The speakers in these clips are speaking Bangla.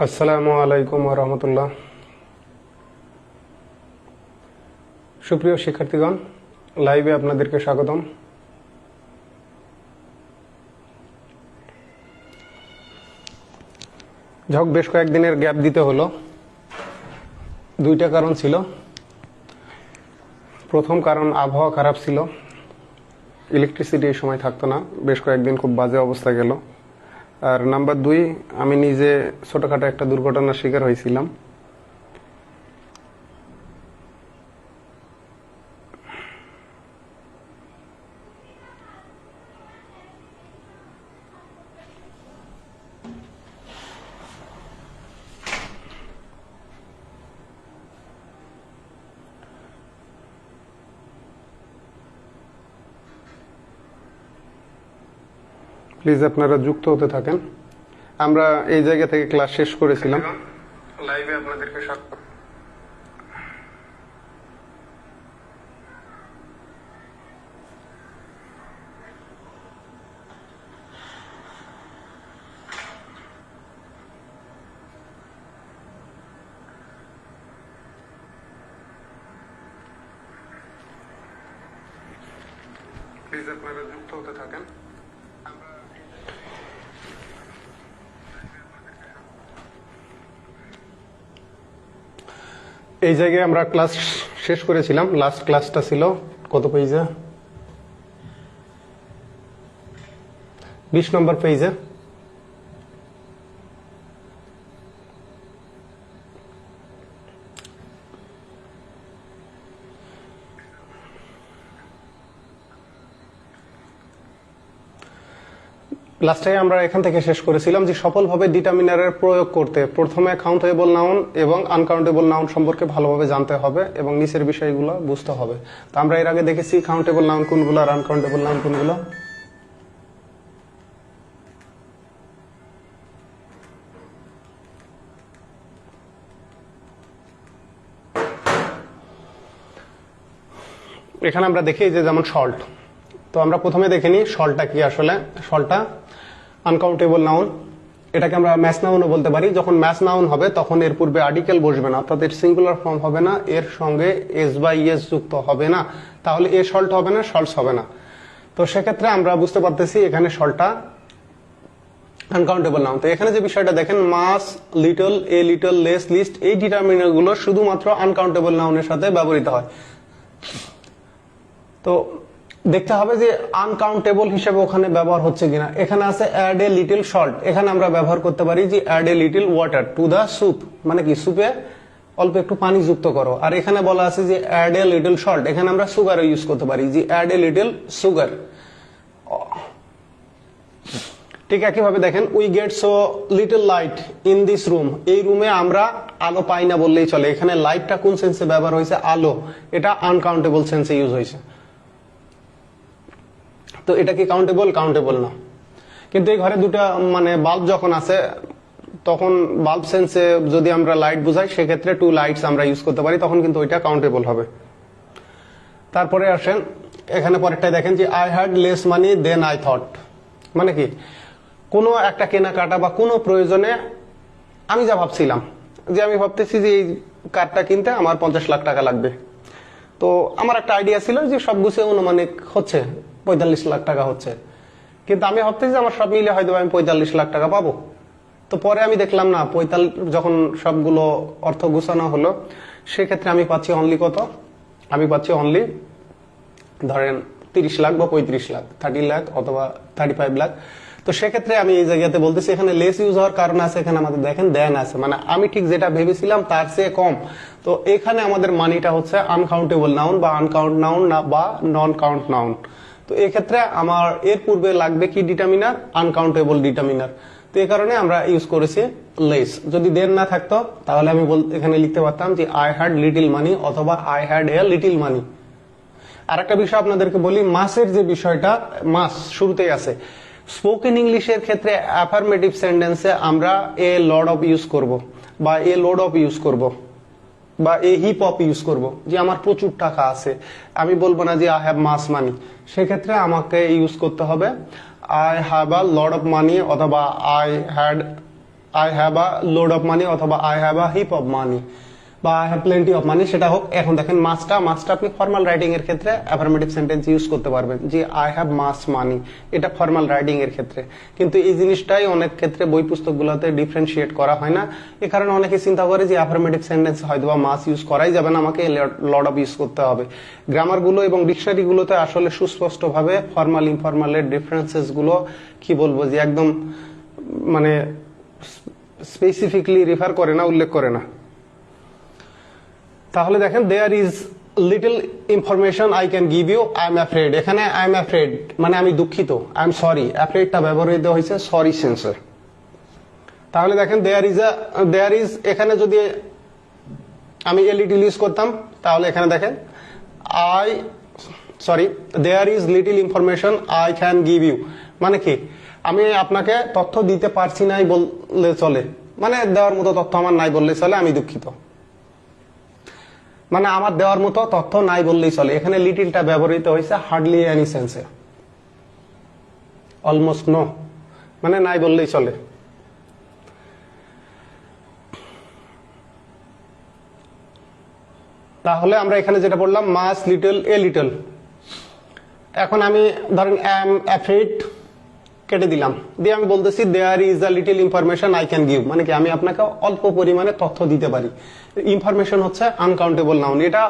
আসসালামু আলাইকুম ওয়া রাহমাতুল্লাহ। সুপ্রিয় শিক্ষার্থীগণ, লাইভে আপনাদেরকে স্বাগতম। যাক, বেশ কয়েকদিনের গ্যাপ দিতে হলো। দুইটা কারণ ছিল। প্রথম কারণ, আবহাওয়া খারাপ ছিল, ইলেকট্রিসিটি এই সময় থাকতো না, বেশ কয়েকদিন খুব বাজে অবস্থা গেল। আর নাম্বার 2, আমি নিজে ছোটখাটো একটা দুর্ঘটনার শিকার হয়েছিলাম। প্লিজ আপনারা যুক্ত হতে থাকেন। আমরা এই জায়গা থেকে ক্লাস শেষ করেছিলাম। লাইভে আপনাদেরকে স্বাগত। প্লিজ আপনারা যুক্ত হতে থাকেন। এই জায়গায় আমরা ক্লাস শেষ করেছিলাম। লাস্ট ক্লাসটা ছিল কত পেজে? 20 নম্বর পেজে। লাস্টে আমরা এখান থেকে শেষ করেছিলাম যে সফলভাবে ডিটারমিনারের প্রয়োগ করতে প্রথমে কাউন্টেবল নাউন এবং আনকাউন্টেবল নাউন সম্পর্কে ভালোভাবে জানতে হবে এবং নিচের বিষয়গুলো বুঝতে হবে। তো আমরা এর আগে দেখেছি কাউন্টেবল নাউন কোনগুলো আর আনকাউন্টেবল নাউন কোনগুলো। এখানে আমরা দেখি যে যেমন সল্ট। তো আমরা প্রথমে দেখে নিই সল্টটা কি। আসলে সল্টটা আনকাউন্টেবল নাউন। এটাকে আমরা ম্যাচ নাউনও বলতে পারি। যখন ম্যাচ নাউন হবে তখন এর পূর্বে আর্টিকেল বসবে না, অর্থাৎ এর সিঙ্গুলার ফর্ম হবে না, এর সঙ্গে এস বা ইএস যুক্ত হবে না, তাহলে এ সল্ট হবে না, সল্টস হবে না। তো সেক্ষেত্রে আমরা বুঝতে পারতেছি এখানে সল্টটা আনকাউন্টেবল নাউন। তো এখানে যে বিষয়টা দেখেন, much, little, a little, less, least, এই ডিটারমিনার গুলো শুধুমাত্র আনকাউন্টেবল নাউনের সাথে ব্যবহৃত হয়। তো দেখতে হবে যে আনকাউন্টেবল হিসেবে ওখানে ব্যবহার হচ্ছে কিনা। এখানে আছে অ্যাড এ লিটল সল্ট, এখানে আমরা ব্যবহার করতে পারি যে add a little water to the soup, মানে কি স্যুপে অল্প একটু পানি যুক্ত করো। আর এখানে বলা আছে যে অ্যাড এ লিটল সল্ট, এখানে আমরা সুগারও ইউজ করতে পারি যে অ্যাড এ লিটল সুগার। ঠিক একইভাবে দেখেন, we get so little light in this room, এই রুমে আমরা আলো পাই না বললেই চলে। এখানে লাইটটা কোন সেন্সে ব্যবহার হয়েছে? আলো। এটা আনকাউন্টেবল সেন্সে ইউজ হয়েছে। তো এটা কি কাউন্টেবল? কাউন্টেবল না। কিন্তু এই ঘরে দুটা মানে বাল্ব যখন আছে, তখন বাল্ব সেন্সে যদি আমরা লাইট বুঝাই, সেক্ষেত্রে 2 লাইটস আমরা ইউজ করতে পারি, তখন কিন্তু ওইটা কাউন্টেবল হবে। তারপরে আসেন এখানে পরেরটাই দেখেন যে I had less money than I thought, মানে কি কোনো একটা কেনাকাটা বা কোনো প্রয়োজনে আমি যা ভাবছিলাম, যে আমি ভাবতেছি যে এই কারটা কিনতে আমার 50 লাখ টাকা লাগবে। তো আমার একটা আইডিয়া ছিল যে সব গুছিয়ে অনুমানিক হচ্ছে 45 লাখ টাকা হচ্ছে, কিন্তু আমি ভাবতেছি যে আমার সব মিলে হয়তো আমি 45 লাখ টাকা পাবো। তো পরে আমি দেখলাম না, 45 যখন সবগুলো অর্থ গুছানো হলো, সেক্ষেত্রে আমি পাচ্ছি অনলি কত? আমি পাচ্ছি অনলি ধরেন 30 লাখ বা 35 লাখ, 30 লাখ অথবা 35 লাখ। তো সেক্ষেত্রে আমি এই জায়গাতে বলতেছি এখানে লেস ইউজ হওয়ার কারণ আছে, এখানে আমাদের দেখেন দেন আছে, মানে আমি ঠিক যেটা ভেবেছিলাম তার চেয়ে কম। তো এখানে আমাদের মানিটা হচ্ছে আনকাউন্টেবল নাউন বা আনকাউন্ট নাউন বা নন কাউন্ট নাউন। তো এক্ষেত্রে আমার এর পূর্বে লাগবে কি ডিটারমিনার? Uncountable determiner. তো এই কারণে আমরা ইউজ করেছি লেস। যদি দেন না থাকতো তাহলে আমি এখানে লিখতে পারতাম যে আই হ্যাড লিটিল মানি অথবা I had a little money. আর একটা বিষয় আপনাদেরকে বলি, মাসের যে বিষয়টা, মাস শুরুতেই আছে। স্পোকেন ইংলিশের ক্ষেত্রে অ্যাফার্মেটিভ সেন্টেন্সে আমরা এ লড অফ ইউজ করব, বা এ লোড অফ ইউজ করব, বা এ হিপ অফ ইউজ করব, যে আমার প্রচুর টাকা আছে। আমি বলবো না যে আই হ্যাভ মাস মানি, সেক্ষেত্রে আমাকে ইউজ করতে হবে I have a lot of money অথবা I had I have a load of money অথবা I have a heap of money বা I have plenty of money, সেটা হোক। এখন দেখেন মাছটা আপনি ফর্মাল রাইটিং এর ক্ষেত্রে অ্যাফার্মেটিভ সেন্টেন্স ইউজ করতে পারবেন, যে আই হ্যাভ মাস মানি, এটা ফর্মাল রাইটিং এর ক্ষেত্রে। কিন্তু এই জিনিসটাই অনেক ক্ষেত্রে বই পুস্তকগুলোতে ডিফারেন্সিয়েট করা হয় না। এ কারণে অনেকে চিন্তা করে যে অ্যাফার্মেটিভ সেন্টেন্স হয়তো বা মাস ইউজ করাই যাবে না, আমাকে লড অফ ইউজ করতে হবে। গ্রামার গুলো এবং ডিকশনারি গুলোতে আসলে সুস্পষ্ট ভাবে ফর্মাল ইনফর্মালের ডিফারেন্সেস গুলো কি বলবো যে একদম মানে স্পেসিফিকলি রেফার করে না, উল্লেখ করে না। তাহলে দেখেন there is little information I can give you, I am afraid, এখানে আই এম অ্যাফ্রেড মানে আমি দুঃখিত, আই এম সরি, অ্যাফ্রেডটা ব্যবহৃত হয়েছে সরি সেন্সে। তাহলে দেখেন দেয়ার ইজ এখানে যদি আমি এ লিটল ইউজ করতাম, তাহলে এখানে দেখেন there is little information I can give you, মানে কি আমি আপনাকে তথ্য দিতে পারছি নাই বললে চলে, মানে দেওয়ার মতো তথ্য আমার নাই বললে চলে, আমি দুঃখিত, মানে আমার দেওয়ার মতো তথ্য নাই বললেই চলে। এখানে লিটিলটা ব্যবহৃত হয়েছে হার্ডলি এনি সেন্সে, অলমোস্ট নো, মানে নাই বললেই চলে। তাহলে আমরা এখানে যেটা বললাম মাস লিটল এ লিটল, এখন আমি ধরেন অ্যাম অ্যাফ্রেড কেটে দিলাম, দিয়ে আমি বলতেছি there is a little information I can give, মানে কি আমি আপনাকে অল্প পরিমাণে তথ্য দিতে পারি। ইনফরমেশন হচ্ছে আনকাউন্টেবল নাউন, এটা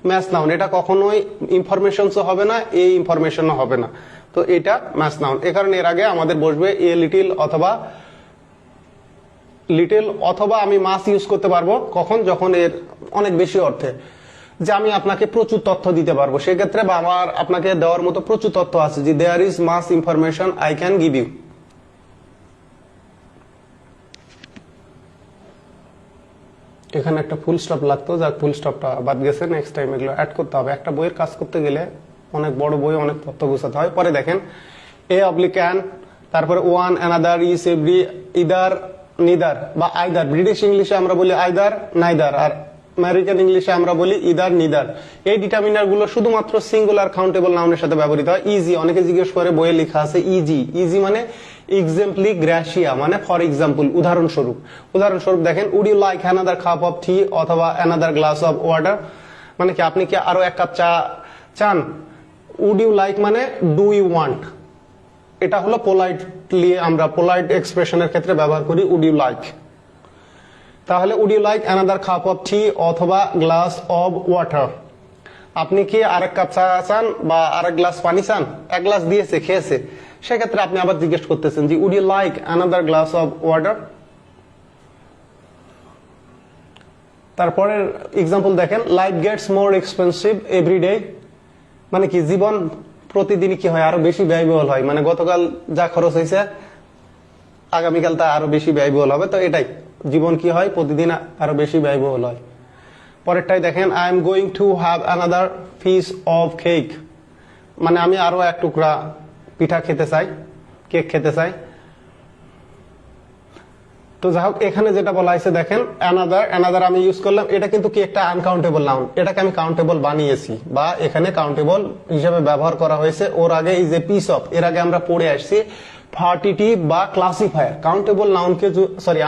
ম্যাচ নাউন, এটা কখনোই ইনফরমেশনসও হবে না, এই ইনফরমেশনও হবে না, তো এটা ম্যাচ নাউন। এ কারণে এর আগে আমাদের বসবে এ লিটল অথবা আমি মাস ইউজ করতে পারবো কখন, যখন এর অনেক বেশি অর্থে, যে আমি আপনাকে প্রচুর তথ্য দিতে পারবো সেক্ষেত্রে, বা আমার আপনাকে দেওয়ার মতো প্রচুর তথ্য আছে, যে there is much information I can give you. এখানে একটা ফুল স্টপ লাগতো, যাক ফুল স্টপটা বাদ গেছে, নেক্সট টাইম এগুলো অ্যাড করতে হবে। একটা বইয়ের কাজ করতে গেলে অনেক বড় বই, অনেক তথ্য গুছাতে হয়। পরে দেখেন এ অবলিক ক্যান, তারপরে ওয়ান, অ্যানাদার, ইস, এভরি, ইদার, নিদার বা আইদার। ব্রিটিশ ইংলিশে আমরা বলি আইদার, নাইদার, আর আমেরিকান ইংলিশে আমরা বলি ইদার, নিদার। এই ডিটারমিনার গুলো শুধুমাত্র সিঙ্গুলার কাউন্টেবল নাউনের সাথে ব্যবহৃত হয়। ইজি, অনেকে জিজ্ঞেস করে বইয়ে লেখা আছে ইজি, ইজি মানে এক্সাম্পলি গ্রাসিয়া, মানে ফর এক্সাম্পল, উদাহরণস্বরূপ। দেখেন would you like another cup of tea অথবা অ্যানাদার গ্লাস অফ ওয়াটার, মানে কি আপনি কি আরো এক কাপ চা চান। উড ইউ লাইক মানে ডু ইউ ওয়ান্ট, এটা হলো পোলাইটলি, আমরা পোলাইট এক্সপ্রেশনের ক্ষেত্রে ব্যবহার করি উড ইউ লাইক। তাহলে would you like another cup of tea অথবা গ্লাস অফ ওয়াটার, আপনি কি আরেক কাপ চা চান বা আরেক গ্লাস পানি চান। এক গ্লাস দিয়েছে, খেয়েছে, সেক্ষেত্রে আপনি আবার জিজ্ঞেস করতেছেন যে would you like another glass of water. তারপরের এক্সাম্পল দেখেন life gets more expensive every day, মানে কি জীবন প্রতিদিনই কি হয়, আরো বেশি ব্যয়বহুল হয়, মানে গতকাল যা খরচ হয়েছে আগামীকাল তা আরো বেশি ব্যয়বহুল হবে। তো এটাই জীবন কি হয়, প্রতিদিন আরো বেশি ব্যয়বহুল হয়। পরেরটাই দেখেন I am going to have another piece of cake, মানে আমি আরো এক টুকরা পিঠা খেতে চাই, কেক খেতে চাই। তো যাই হোক, এখানে যেটা বলা হয়েছে দেখেন অ্যানাদার আমি ইউজ করলাম, এটা কিন্তু কি একটা আনকাউন্টেবল নাউন, এটাকে আমি কাউন্টেবল বানিয়েছি বা এখানে কাউন্টেবল হিসেবে ব্যবহার করা হয়েছে। ওর আগে এই যে পিস অফ, এর আগে আমরা পড়ে আসছি পার্টিটিভ বা ক্লাসিফায়ার। কাউন্টেবল নাউনকে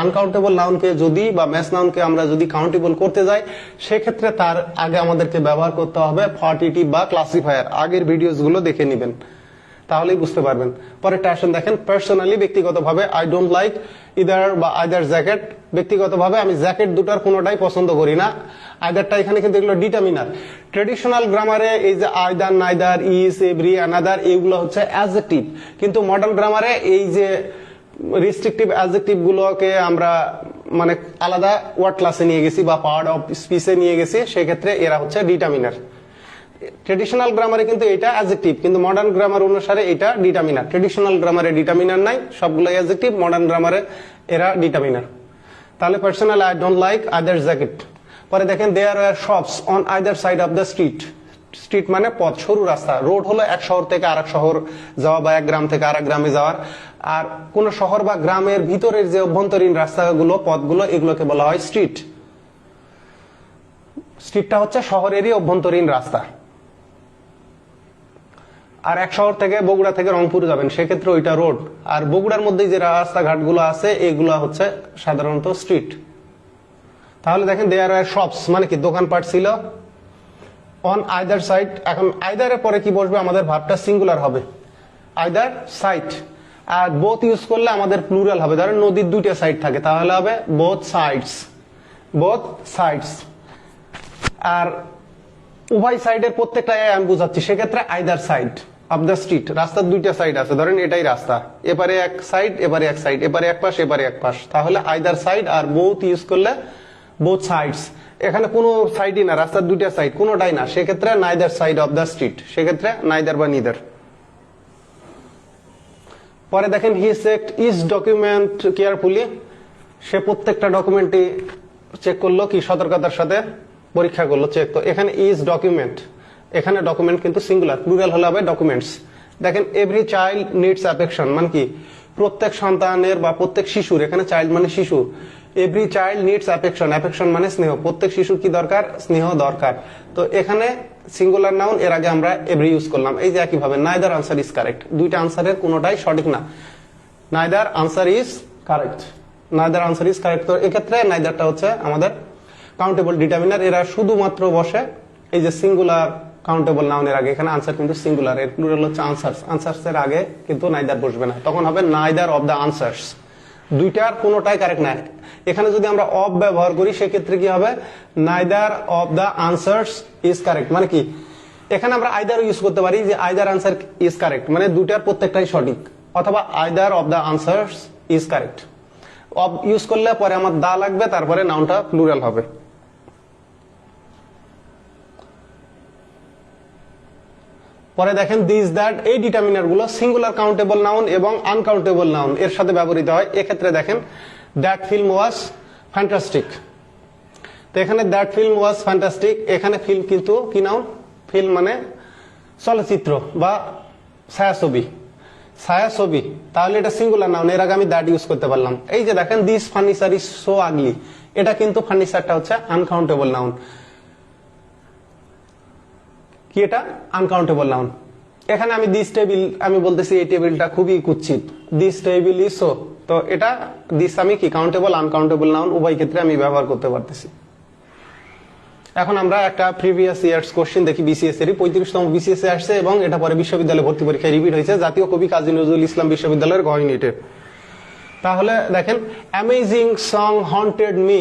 আনকাউন্টেবল নাউনকে যদি বা ম্যাচ নাউনকে আমরা যদি কাউন্টেবল করতে যাই, সেক্ষেত্রে তার আগে আমাদেরকে ব্যবহার করতে হবে পার্টিটিভ বা ক্লাসিফায়ার। আগের ভিডিওস গুলো দেখে নেবেন, তাহলেই বুঝতে পারবেন। পরেরটা আসেন দেখেন পার্সোনালি, ব্যক্তিগতভাবে আই ডোন্ট লাইক ইদার বা আইদার জ্যাকেট, ব্যক্তিগতভাবে আমি জ্যাকেট দুটার কোনোটাই পছন্দ করি না। আইদারটা এখানে কিন্তু এগুলো ডিটারমিনার। ট্রেডিশনাল গ্রামারে এই যে আইদার, নাইদার, ইস, এভরি, অ্যানাদার এগুলো হচ্ছে অ্যাডজেক্টিভ, কিন্তু মডার্ন গ্রামারে এই যে রিস্ট্রিকটিভ অ্যাডজেক্টিভ গুলোকে আমরা মানে আলাদা ওয়ার্ড ক্লাসে নিয়ে গেছি বা পার্ট অফ স্পিচে নিয়ে গেছি, সেক্ষেত্রে এরা হচ্ছে ডিটারমিনার। ট্রেডিশনাল গ্রামারে কিন্তু এটা অ্যাডজেক্টিভ, কিন্তু মডার্ন গ্রামার অনুসারে এটা ডিটারমিনার। ট্রেডিশনাল গ্রামারে ডিটারমিনার নাই, সবগুলো অ্যাডজেক্টিভ, মডার্ন গ্রামারে এরা ডিটারমিনার। তাহলে personal I don't like other jacket. পরে দেখেন there are shops on either side of the street. Street মানে পথ, সরু রাস্তা। রোড হলো এক শহর থেকে আরেক শহর যাওয়া বা এক গ্রাম থেকে আরেক গ্রামে যাওয়ার। আর কোন শহর বা গ্রামের ভিতরের যে অভ্যন্তরীণ রাস্তাগুলো, পথগুলো, এগুলোকে বলা হয় স্ট্রিট। স্ট্রিটটা হচ্ছে শহরেরই অভ্যন্তরীণ রাস্তা। আর এক শহর থেকে বগুড়া থেকে রংপুর যাবেন সেক্ষেত্রে ওইটা রোড। আর বগুড়ার মধ্যে যে রাস্তাঘাটগুলো আছে এগুলো হচ্ছে সাধারণত স্ট্রিট। তাহলে দেখেন দেয়ার আর শপস মানে কি দোকানপাট ছিল অন আইদার সাইড। এখন আইদারের পরে কি বসবে, আমাদের ভার্বটা সিঙ্গুলার হবে, আইদার সাইড। আর বোথ ইউজ করলে আমাদের প্লুরাল হবে। ধরেন নদীর দুইটা সাইড থাকে, তাহলে হবে বোথ সাইডস, বোথ সাইডস। আর উভয় সাইডের প্রত্যেকটা আমি বুঝাচ্ছি, সেক্ষেত্রে either side of the street. রাস্তার দুইটা সাইড আছে, ধরেন এটাই রাস্তা, এপারে এক সাইড এপারে এক সাইড, এপারে এক পাশ এপারে এক পাশ, তাহলে আইদার সাইড। আর বোথ ইউজ করলে বোথ সাইডস। এখানে কোনো সাইডই না, রাস্তার দুইটা সাইড কোনোটাই না, সেক্ষেত্রে neither side of the street, সেক্ষেত্রে নাইদার বা নিদার। পরে দেখেন হি চেকড ইচ ডকুমেন্ট কেয়ারফুলি, সে প্রত্যেকটা ডকুমেন্টই চেক করলো, কি সতর্কতার সাথে পরীক্ষা করলো, চেক। তো এখানে ইজ ডকুমেন্ট, এখানে ডকুমেন্ট কিন্তু সিঙ্গুলার, প্লুরাল হলে হবে ডকুমেন্টস। দেখেন এভরি চাইল্ড নিডস অ্যাফেকশন মানে কি প্রত্যেক সন্তানের বা প্রত্যেক শিশুর, এখানে চাইল্ড মানে শিশু, every child needs affection, affection মানে স্নেহ, প্রত্যেক শিশুর কি দরকার, স্নেহ দরকার। তো এখানে সিঙ্গুলার নাউন, এর আগে আমরা এভরি ইউজ করলাম। এই যে একইভাবে নাইদার আনসার ইজ কারেক্ট, দুইটা আনসারের কোনোটাই সঠিক না, neither answer is correct, neither answer is correct. তো এক্ষেত্রে নাইদারটা হচ্ছে আমাদের কাউন্টেবল ডিটারমিনার, এরা শুধুমাত্র বসে এই যে সিঙ্গুলার কাউন্টেবল নাউনের আগে। এখানে আনসার কিন্তু সিঙ্গুলার, এর প্লুরাল হচ্ছে আনসারস, আনসারস এর আগে কিন্তু নাইদার বসবে না, তখন হবে নাইদার অফ দ্য আনসারস। দুইটার কোনোটাই কারেক্ট না। এখানে যদি আমরা অফ ব্যবহার করি সেক্ষেত্রে কি হবে, neither of the answers is correct মানে কি এখানে আমরা আইদার ইউজ করতে পারি, যে আইদার আনসার ইজ কারেক্ট মানে দুইটার প্রত্যেকটাই সঠিক, অথবা either of the answers is correct. Of use করলে পরে আমার দা লাগবে, তারপরে নাউনটা প্লুরাল হবে। পরে দেখেন দিস দ্যাট, এই ডিটারমিনার গুলো সিঙ্গুলার কাউন্টেবল নাউন এবং আনকাউন্টেবল নাউন এর সাথে ব্যবহৃত হয়। এক্ষেত্রে দেখেন দ্যাট ফিল্ম ওয়াজ ফ্যান্টাস্টিক, তো এখানে দ্যাট ফিল্ম ওয়াজ ফ্যান্টাস্টিক, এখানে ফিল্ম কিন্তু কি নাউন, ফিল্ম মানে চলচ্চিত্র বা ছায়াছবি, ছায়াছবি, তাহলে এটা সিঙ্গুলার নাউন, এর আগে আমি দ্যাট ইউজ করতে পারলাম। এই যে দেখেন দিস ফার্নিচার ইজ সো আগলি, এটা কিন্তু ফার্নিচারটা হচ্ছে আনকাউন্টেবল নাউন, কি এটা আনকাউন্টেবল নাউন। এখানে আমি দিস টেবিল, আমি বলতেছি এই টেবিলটা খুবই কুৎসিত, দিস টেবিল ইজ সো, তো এটা দিস আমি কি কাউন্টেবল আনকাউন্টেবল নাউন উভয় ক্ষেত্রে আমি ব্যবহার করতে পারতেছি। এখন আমরা একটা প্রিভিয়াস ইয়ার্স কোশ্চেন দেখি, বিসিএস এর 35তম বিসিএস এ আসছে এবং এটা পরে বিশ্ববিদ্যালয় ভর্তি পরীক্ষায় রিপিট হয়েছে, জাতীয় কবি কাজী নজরুল ইসলাম বিশ্ববিদ্যালয়ের গ ইউনিটে। তাহলে দেখেন অ্যামেজিং সং হন্টেড মি,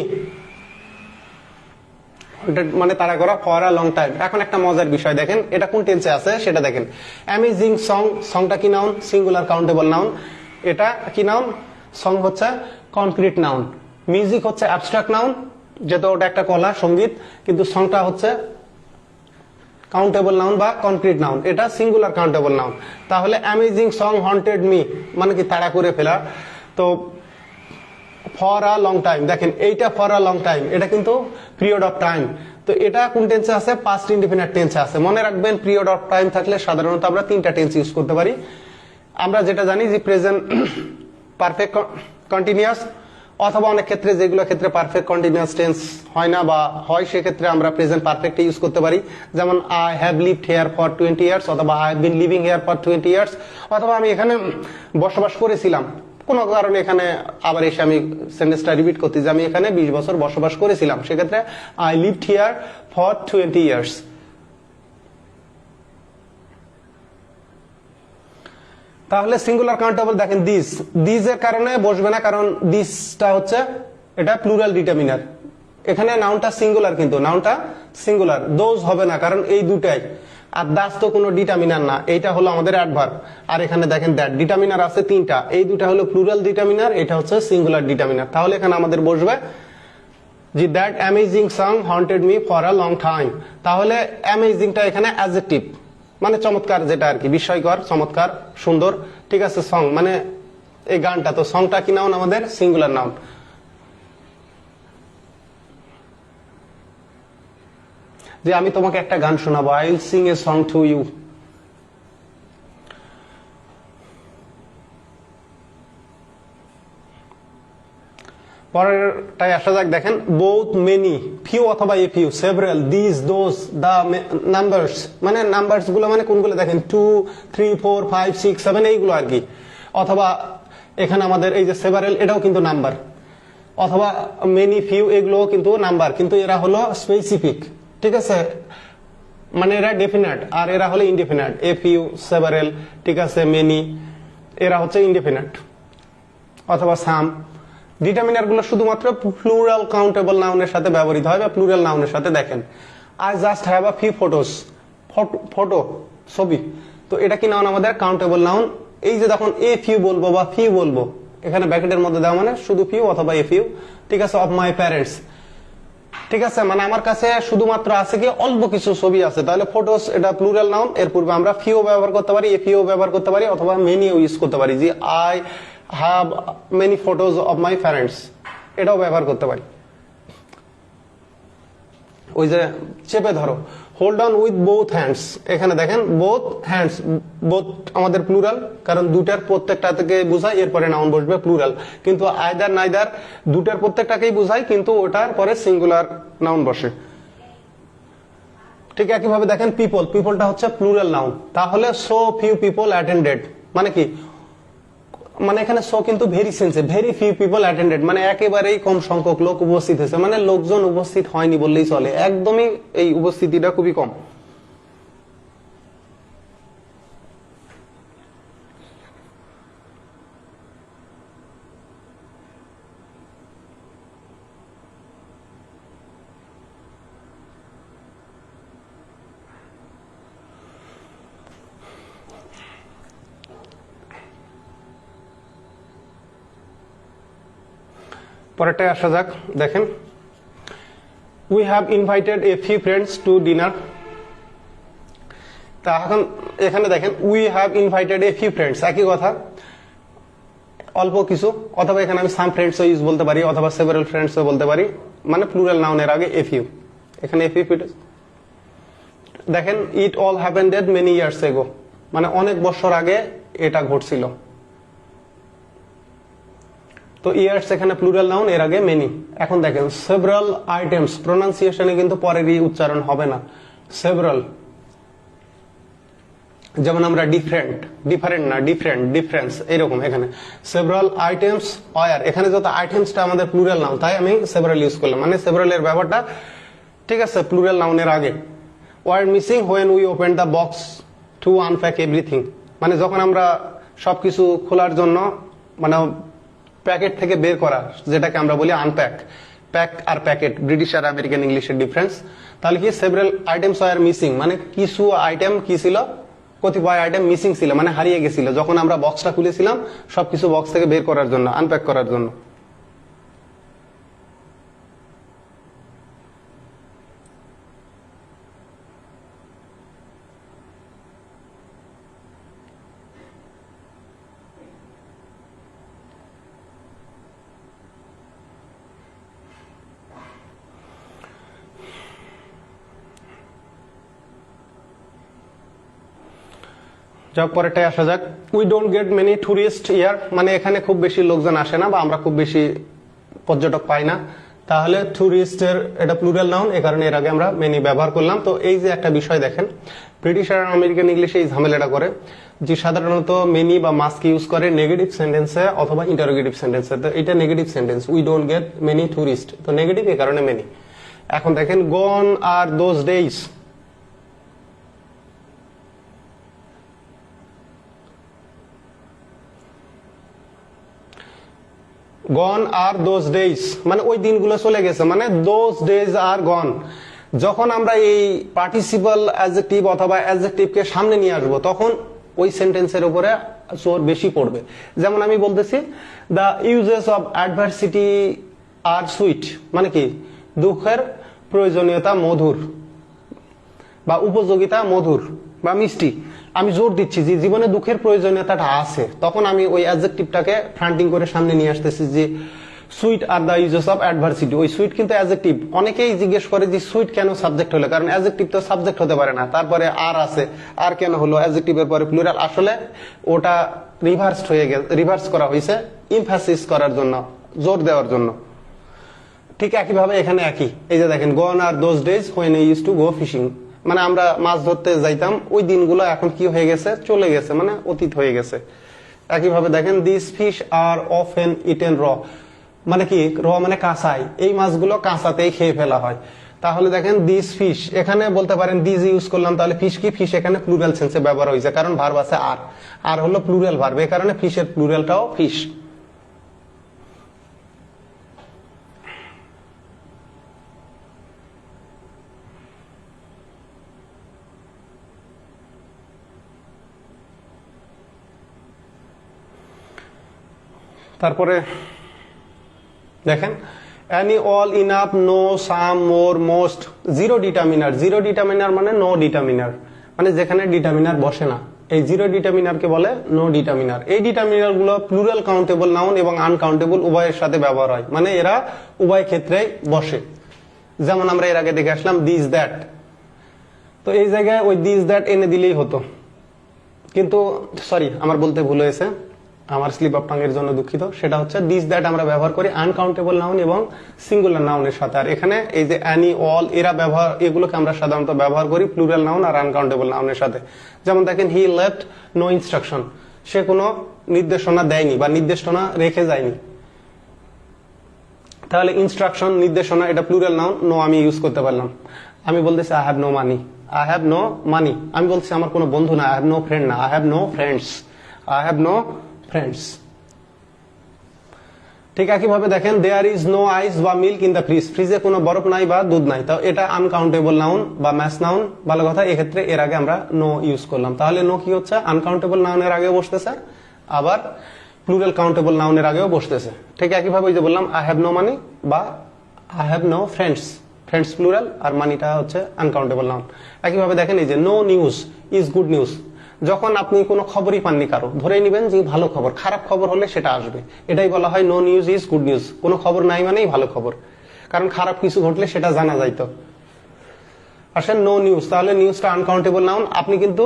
মানে তারা করা ফর আ লং টাইম। এখন একটা মজার বিষয় দেখেন, এটা কোন টেন্সে আছে সেটা দেখেন। অ্যামেজিং সং, সংটা কি নাউন, সিঙ্গুলার কাউন্টেবল নাউন, এটা কি নাউন, সং হচ্ছে কনক্রিট নাউন, মিউজিক হচ্ছে অ্যাবস্ট্রাক্ট নাউন, যেহেতু ওটা একটা কলা সঙ্গীত, কিন্তু সংটা হচ্ছে কাউন্টেবল নাউন বা কনক্রিট নাউন, এটা সিঙ্গুলার কাউন্টেবল নাউন। তাহলে অ্যামেজিং সং হন্টেড মি মানে কি তাড়া করে ফেলা। তো ফর আ লং টাইম, দেখেন এইটা ফর আ লং টাইম, এটা কিন্তু পিরিয়ড অফ টাইম, তো এটা কোন টেন্সে আছে, পাস্ট ইনডিফিনিট টেন্সে আছে। মনে রাখবেন পিরিয়ড অফ টাইম থাকলে সাধারণত আমরা তিনটা টেন্স ইউজ করতে পারি। আমরা যেটা জানি যে প্রেজেন্ট পারফেক্ট কন্টিনিউয়াস, অথবা অনেক ক্ষেত্রে যেগুলো ক্ষেত্রে পারফেক্ট কন্টিনিউয়াস টেন্স হয় না বা হয় সেক্ষেত্রে আমরা প্রেজেন্ট পারফেক্ট ইউজ করতে পারি, যেমন I have lived here for 20 years, অথবা I have been living here for 20 years, অথবা আমি এখানে বসবাস করেছিলাম, কোনো কারণে এখানে আবার এসে আমি সেন্টেন্সটা রিপিট করতে, যে আমি এখানে 20 বছর বসবাস করেছিলাম, সেক্ষেত্রে I lived here for 20 years. তাহলে সিঙ্গুলার কাউন্টেবল দেখেন দিস, দিস এর কারণে বসবে না, কারণ দিসটা হচ্ছে এটা প্লুরাল ডিটারমিনার, এখানে নাউনটা সিঙ্গুলার, কিন্তু নাউনটা সিঙ্গুলার, দোজ হবে না কারণ এই দুটাই। আর দাস তো কোনো ডিটারমিনার না, এইটা হলো আমাদের অ্যাডভার্ব। আর এখানে দেখেন দ্যাট, ডিটারমিনার আছে তিনটা, এই দুটা হলো প্লুরাল ডিটারমিনার, এটা হচ্ছে সিঙ্গুলার ডিটারমিনার। তাহলে এখানে আমাদের বসবে যে that amazing song haunted me for a long time. তাহলে অ্যামেজিংটা এখানে অ্যাডজেক্টিভ মানে চমৎকার, যেটা আর কি বিস্ময়কর, চমৎকার, সুন্দর, ঠিক আছে। সং মানে এই গানটা, তো সংটা কি নাউন আমাদের সিঙ্গুলার নাউন। যে আমি তোমাকে একটা গান শোনাবো, I will sing a song to you. পরেরটাই আসা যাক, দেখেন বোথ, মেনি, ফিউ অথবা a few, several, this, those, the, numbers, মানে নাম্বারস গুলো মানে কোনগুলো দেখেন 2 3 4 5 6 7 এইগুলো আর কি। অথবা এখানে আমাদের এই যে সেভারাল, এটাও কিন্তু নাম্বার। অথবা মেনি, ফিউ এগুলোও কিন্তু নাম্বার, কিন্তু এরা হলো স্পেসিফিক, ঠিক আছে, মানে এরা ডেফিনেট আর এরা হলো ইনডেফিনেট। এ ফিউ, সেভারাল, ঠিক আছে, মেনি, এরা হচ্ছে ইনডেফিনেট। অথবা সাম। ডিটারমিনার গুলো শুধুমাত্র প্লুরাল কাউন্টেবল নাউনের সাথে ব্যবহৃত হয় বা প্লুরাল নাউনের সাথে। দেখেন I just have a few photos, photo, ছবি, তো এটা কি নাউন আমাদের কাউন্টেবল নাউন। এই যে দেখুন এ ফিউ বলবো বা ফিউ বলবো, এখানে ব্র্যাকেটের মধ্যে দেওয়া মানে শুধু ফিউ অথবা এ ফিউ, ঠিক আছে। অফ মাই প্যারেন্টস, ঠিক আছে, মানে আমার কাছে শুধুমাত্র আছে কি অল্প কিছু ছবি আছে, তাহলে ফটোস এটা প্লুরাল নাউন। এর পূর্বে আমরা ফিউ ব্যবহার করতে পারি, এ ফিউ ব্যবহার করতে পারি, অথবা মেনি ইউজ করতে পারি, যে I have many photos of my parents, এটাও ব্যবহার করতে পারি। ওই যে চেপে ধরো, hold on with both hands, এখানে দেখেন বোথ হ্যান্ডস, বোথ আমাদের প্লুরাল, কারণ দুটার প্রত্যেকটা থেকে বোঝায়, এরপরে নাউন বসবে প্লুরাল। কিন্তু আইদার নাইদার দুটার প্রত্যেকটাকেই বোঝায়, কিন্তু ওটার পরে সিঙ্গুলার নাউন বসে। ঠিক একইভাবে দেখেন পিপল, পিপলটা হচ্ছে প্লুরাল নাউন, তাহলে সো ফিউ পিপল অ্যাটেন্ডেড, মানে কি, মানে এখানে সো কিন্তু ভেরি সেন্সে, ভেরি ফিউ পিপল অ্যাটেন্ডেড, মানে একেবারেই কম সংখ্যক লোক উপস্থিত হয়েছে, মানে লোকজন উপস্থিত হয়নি বললেই চলে, একদমই এই উপস্থিতিটা খুবই কম। পরেরটায় আসা যাক, দেখেন we have invited a few friends to dinner. তা এখন এখানে দেখেন we have invited a few friends, একই কথা, অল্প কিছু, অথবা এখানে আমি সাম ফ্রেন্ডস ইউজ বলতে পারি, অথবা সেভারাল ফ্রেন্ডস বলতে পারি, মানে প্লুরাল নাউনের আগে এ ফিউ, এখানে এ ফিউ। দেখেন it all হ্যাপেন্ডেড many years ago, মানে অনেক বছর আগে এটা ঘটছিল। তো ইয়ার্স এখানে প্লুরাল নাউন, এর আগে মেনি। এখন দেখেন সেভারাল আইটেমস, প্রোনাউন্সিয়েশনে কিন্তু পরেরই উচ্চারণ হবে না, সেভারাল। যেমন আমরা ডিফারেন্ট, ডিফারেন্ট না ডিফারেন্ট, ডিফারেন্স, এরকম এখানে সেভারাল আইটেমস ওয়্যার, এখানে যত আইটেমসটা আমাদের প্লুরাল নাউন, তাই আমি সেভারাল ইউজ করলাম, মানে সেভারালের ব্যাপারটা, ঠিক আছে, প্লুরাল নাউনের আগে। Were missing when we open the box to unpack everything, মানে যখন আমরা সবকিছু খোলার জন্য, মানে প্যাকেট থেকে বের করা, যেটাকে আমরা বলি আনপ্যাক। প্যাক আর প্যাকেট ব্রিটিশ আর আমেরিকান ইংলিশের ডিফারেন্স। তাহলে কি সেভারাল আইটেমস ওয়্যার মিসিং, মানে কিছু আইটেম কি ছিল, কতিপয় আইটেম মিসিং ছিল, মানে হারিয়ে গেছিল যখন আমরা বক্সটা খুলেছিলাম সবকিছু বক্স থেকে বের করার জন্য, আনপ্যাক করার জন্য। যাক পরেরটাই আসা যাক, we don't get many tourist year, মানে এখানে খুব বেশি লোকজন আসে না বা আমরা খুব বেশি পর্যটক পাই না। তাহলে টুরিস্টের এটা প্লুরাল নাউন, এই কারণে এর আগে আমরা মেনি ব্যবহার করলাম। তো এই যে একটা বিষয় দেখেন, ব্রিটিশ আর আমেরিকান ইংলিশে এই ঝামেলাটা করে যে সাধারণত মেনি বা মাস্ক ইউজ করে নেগেটিভ সেন্টেন্সে অথবা ইন্টারোগেটিভ সেন্টেন্সে। তো এটা negative sentence, we don't get many tourist, তো নেগেটিভ, এই কারণে মেনি। এখন দেখেন gone are those days, gone are those days, মানে ওই দিনগুলো চলে গেছে, মানে দোজ ডেজ আর গন। যখন আমরা এই পার্টিসিপাল অ্যাডজেক্টিভ অথবা অ্যাডজেক্টিভকে সামনে নিয়ে আসবো, তখন ওই সেন্টেন্সের উপরে জোর বেশি পড়বে। যেমন আমি বলতেছি the uses of adversity are sweet, মানে কি দুঃখের প্রয়োজনীয়তা মধুর বা উপযোগিতা মধুর বা মিষ্টি। আমি জোর দিচ্ছি যে জীবনে দুঃখের প্রয়োজনীয়তাটা আছে, তখন আমি ওই অ্যাডজেক্টিভটাকে ফ্রন্টিং করে সামনে নিয়ে আসতেছি যে sweet are the uses of adversity. ওই সুইট কিন্তু অ্যাডজেক্টিভ। অনেকেই জিজ্ঞেস করে যে সুইট কেন সাবজেক্ট হলো, কারণ অ্যাডজেক্টিভ তো সাবজেক্ট হতে পারে না, তারপরে আর আছে, আর কেন হলো অ্যাডজেক্টিভের পরে প্লুরাল। আসলে ওটা রিভার্স হয়ে গেছে, রিভার্স করা হয়েছে এমফাসিস করার জন্য, জোর দেওয়ার জন্য। ঠিক একইভাবে এখানে একই, এই যে দেখেন gone are those days when I used to go fishing, মানে আমরা মাছ ধরতে যাইতাম, ওই দিনগুলো এখন কি হয়ে গেছে, চলে গেছে, মানে অতীত হয়ে গেছে। একইভাবে দেখেন this fish are often eaten র, মানে কি র মানে কাঁচাই, এই মাছগুলো কাঁচাতেই খেয়ে ফেলা হয়। তাহলে দেখেন দিস ফিশ, এখানে বলতে পারেন দিস ইউজ করলাম, তাহলে ফিশ কি, ফিশ এখানে প্লুরাল সেন্সে ব্যবহার হয়েছে, কারণ ভার্ব আছে আর হলো প্লুরাল ভার্ব, এই কারণে ফিশের প্লুরালটাও ফিশ। তারপরে দেখেন any all enough no some more most, zero determiner, zero determiner মানে নো ডিটারমিনার, মানে যেখানে ডিটারমিনার বসে না, এই জিরো ডিটারমিনারকে বলে নো ডিটারমিনার। এই ডিটারমিনার গুলো প্লুরাল কাউন্টেবল নাউন এবং আনকাউন্টেবল উভয়ের সাথে ব্যবহার হয়, মানে এরা উভয় ক্ষেত্রেই বসে। যেমন আমরা এর আগে দেখে আসলাম দিস দ্যাট, তো এই জায়গায় ওই দিস দ্যাট এনে দিলেই হতো, কিন্তু সরি আমার বলতে ভুল হয়েছে, আমার স্লিপ অফ টাং এর জন্য দুঃখিত। সেটা হচ্ছে দিস দ্যাট আমরা ব্যবহার করি আনকাউন্টেবল নাউন এবং সিঙ্গুলার নাউনের সাথে, আর এখানে এই যে অ্যানি অল এরা ব্যবহার, এগুলোকে আমরা সাধারণত ব্যবহার করি প্লুরাল নাউন আর আনকাউন্টেবল নাউনের সাথে। যেমন দেখেন হি লেফট নো ইনস্ট্রাকশন, সে কোনো নির্দেশনা দেয়নি বা নির্দেশনা রেখে যায়নি। তাহলে ইনস্ট্রাকশন, নির্দেশনা, এটা প্লুরাল নাউন, নো আমি ইউজ করতে পারলাম। আমি বলতেছি I have no money, I have no money, আমি বলছি আমার কোনো বন্ধু না, আই হ্যাভ নো ফ্রেন্ড না, I have no friends, I have no friends. ঠিক একইভাবে দেখেন দেয়ার ইজ নো আইস বা মিল্ক ইন দ্য ফ্রিজ, ফ্রিজে কোনো বরফ নাই বা দুধ নাই, তো এটা আনকাউন্টেবল নাউন বা ম্যাস নাউন, ভালো কথা, এক্ষেত্রে এর আগে আমরা নো ইউজ করলাম। তাহলে নো কি হচ্ছে, আনকাউন্টেবল নাউনের আগেও বসতেছে, আবার প্লুরাল কাউন্টেবল নাউনের আগেও বসতেছে। ঠিক একইভাবে ওই যে বললাম আই হ্যাভ নো মানি বা I have no friends, friends plural আর মানিটা হচ্ছে আনকাউন্টেবল নাউন। একইভাবে দেখেন এই যে no news is good news, যখন আপনি কোনো খবরই পাননি কারো, ধরেই নিবেন যে ভালো খবর, খারাপ খবর হলে সেটা আসবে, এটাই বলা হয় no news is good news. কোনো খবর নাই মানেই ভালো খবর, কারণ খারাপ কিছু ঘটলে সেটা জানা যাইতো। আসেন নো নিউজ, তাহলে নিউজটা আনকাউন্টেবল নাউন। আপনি কিন্তু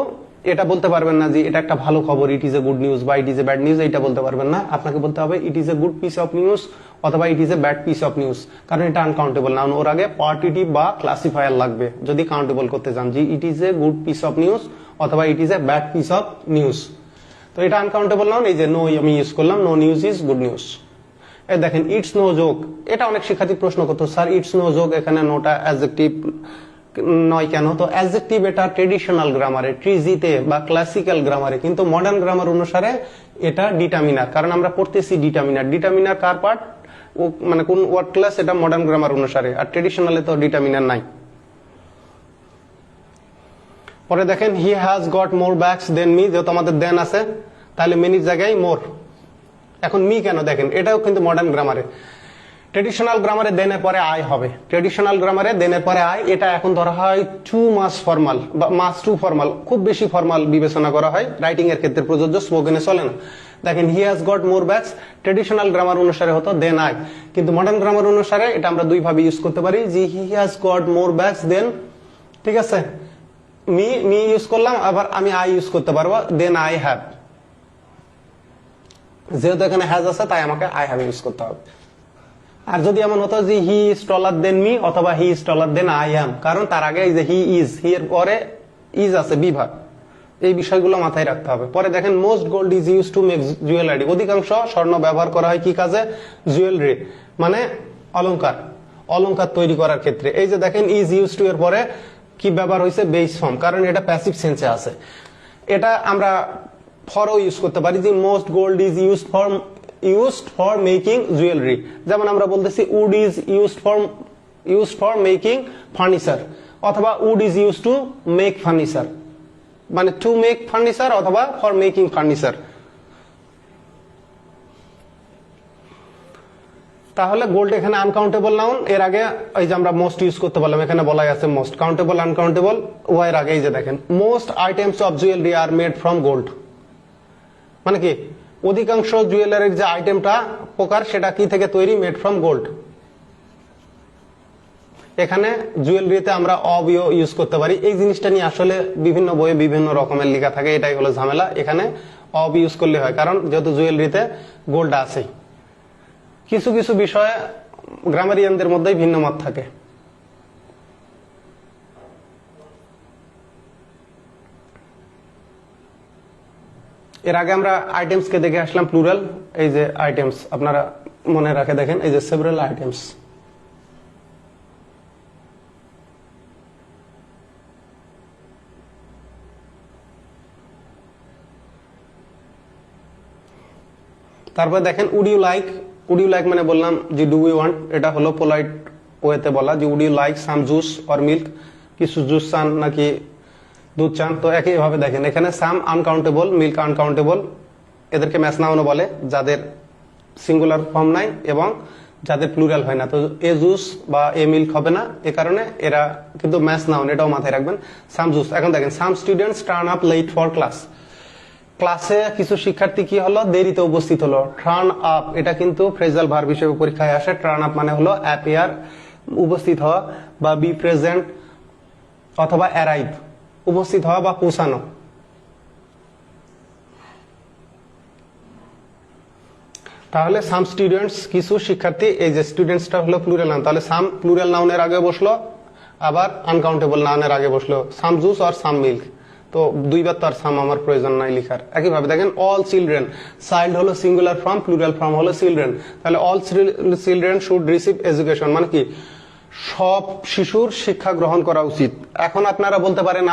এটা বলতে পারবেন না যে এটা একটা ভালো খবর, it is a good news বা it is a bad news, এটা বলতে পারবেন না। আপনাকে বলতে হবে it is a good piece of news অথবা it is a bad piece of news, কারণ এটা আনকাউন্টেবল নাউন। ওর আগে পার্টিটিভ বা ক্লাসিফায়ার লাগবে যদি কাউন্টেবল করতে চান, যে it is a good piece of news অথবা it is a bad piece of news. তো এটা আনকাউন্টেবল নাউন, এই যে নো আমি ইউজ করলাম, no news is good news. এই দেখেন ইটস নো জোক, এটা অনেক শিক্ষার্থী প্রশ্ন করতো স্যার ইটস নো জোক এখানে নোটা অ্যাডজেক্টিভ নয় কেন? তো অ্যাডজেক্টিভ এটা ট্রেডিশনাল গ্রামারে, ট্রিজিতে বা ক্লাসিক্যাল গ্রামারে, কিন্তু মডার্ন গ্রামার অনুসারে এটা ডিটারমিনার, কারণ আমরা পড়তেছি ডিটারমিনার। ডিটারমিনার কার পার্ট, মানে কোন ওয়ার্ড ক্লাস, এটা মডার্ন গ্রামার অনুসারে, আর ট্রেডিশনালে তো ডিটারমিনার নাই। পরে দেখেন he has got more bags than me, যেহেতু আমাদের দেন আছে তাহলে মেনির জায়গায় মোর। এখন মি কেন, দেখেন এটাও কিন্তু মডার্ন গ্রামারে। ট্রেডিশনাল গ্রামারে দেনের পরে আই হবে, ট্রেডিশনাল গ্রামারে দেনের পরে আই, এটা এখন ধরা হয় টু মাস ফর্মাল বা মাস টু ফর্মাল, খুব বেশি ফর্মাল বিবেচনা করা হয়, রাইটিং এর ক্ষেত্রে প্রযোজ্য, স্পোকেনে চলে না। দেখেন he has got more bags, traditional grammar অনুসারে হতো দেন আই, কিন্তু মডার্ন গ্রামার অনুসারে এটা আমরা দুই ভাবে ইউজ করতে পারি, যে he has got more bags than, ঠিক আছে, মি ইউজ করলাম, আবার আমি আই ইউজ করতে পারবো, দেন আই হ্যাভ। যেহেতু এখানে হ্যাজ আছে তাই আমাকে আই হ্যাভ ইউজ করতে হবে। আর যদি এমন হতো যে he is taller than me অথবা he is taller then I am, কারণ তার আগে যে হি ইজ, হি এর পরে ইজ আছে বিভাগ, এই বিষয়গুলো মাথায় রাখতে হবে। পরে দেখেন most gold is use to make jewellery, অধিকাংশ স্বর্ণ ব্যবহার করা হয় কি কাজে, জুয়েলারি মানে অলংকার, অলংকার তৈরি করার ক্ষেত্রে। এই যে দেখেন ইজ ইউজ টু এর পরে কি ব্যবহার হয়েছে, বেস ফর্ম, কারণ এটা প্যাসিভ সেন্সে আছে। এটা আমরা ফরও ইউজ করতে পারি, যে most gold is used for making jewelry, যেমন আমরা বলতেছি wood is used for making furniture অথবা wood is used to make furniture, মানে to make furniture অথবা for making furniture। তাহলে গোল্ড এখানে আনকাউন্টেবল নাউন, এর আগে এই যে আমরা মোস্ট ইউজ করতে পারলাম, এখানে বলাই আছে মোস্ট, কাউন্টেবল আনকাউন্টেবল ওয়ার আগে। এই যে দেখেন most items of jewellery are made from gold, মানে কি অধিকাংশ জুয়েলারির যে আইটেমটা প্রকার সেটা কি থেকে তৈরি, মেড ফ্রম গোল্ড। এখানে জুয়েলারিতে আমরা অবিও ইউজ করতে পারি, এই জিনিসটা নিয়ে আসলে বিভিন্ন বইয়ে বিভিন্ন রকমের লেখা থাকে, এটাই হলো ঝামেলা। এখানে অব ইউজ করলে হয়, কারণ যেহেতু জুয়েলারিতে গোল্ড আছে। কিছু কিছু বিষয়ে গ্রামারিয়ানদের মধ্যেই ভিন্ন মত থাকে। এর আগে আমরা আইটেমস কে দেখে আসলাম প্লুরাল। এই যে আইটেমস আপনারা মনে রাখে দেখেন, এই যে সেভারাল আইটেমস। তারপর দেখেন would you like. Would you like মানে বললাম যে ডু ইউ ওয়ান্ট, এটা হলো পোলাইট ওয়েতে বলা যে would you like some juice or milk, কিছু জুস চান নাকি দুধ চান। তো একইভাবে দেখেন এখানে সাম আনকাউন্টেবল, মিল্ক আনকাউন্টেবল, এদেরকে ম্যাচ নাউন বলে যাদের সিঙ্গুলার ফর্ম নাই এবং যাদের প্লুরাল হয় না। তো এ জুস বা এ মিল্ক হবে না, এ কারণে এরা কিন্তু ম্যাচ নাউন, এটাও মাথায় রাখবেন। Some juice. এখন দেখেন some students turn up late for class. ক্লাসে কিছু শিক্ষার্থী কি হলো, দেরিতে উপস্থিত হলো। টার্ন আপ এটা কিন্তু ফ্রেজাল ভার্ব হিসেবে পরীক্ষায় আসে। টার্ন আপ মানে হলো অ্যাপিয়ার, উপস্থিত হওয়া, বা বি প্রেজেন্ট অথবা অ্যারাইভ, উপস্থিত হওয়া বা পৌঁছানো। তাহলে সাম স্টুডেন্টস কিছু শিক্ষার্থী, এই যে স্টুডেন্টসটা হলো প্লুরাল নাউন, তাহলে সাম প্লুরাল নাউনের আগে বসলো, আবার আনকাউন্টেবল নাউনের আগে বসলো সাম জুস আর সাম মিল্ক। তো দুইবার তো আর সাম আমার প্রয়োজন নাই লিখার। একইভাবে দেখেন অল চিলড্রেন, চাইল্ড হলো সিঙ্গুলার ফর্ম, প্লুরাল ফর্ম হলো চিলড্রেন। তাহলে all children should receive education মানে কি সব শিশুর শিক্ষা গ্রহণ করা উচিত। এখন আপনারা বলতে পারেন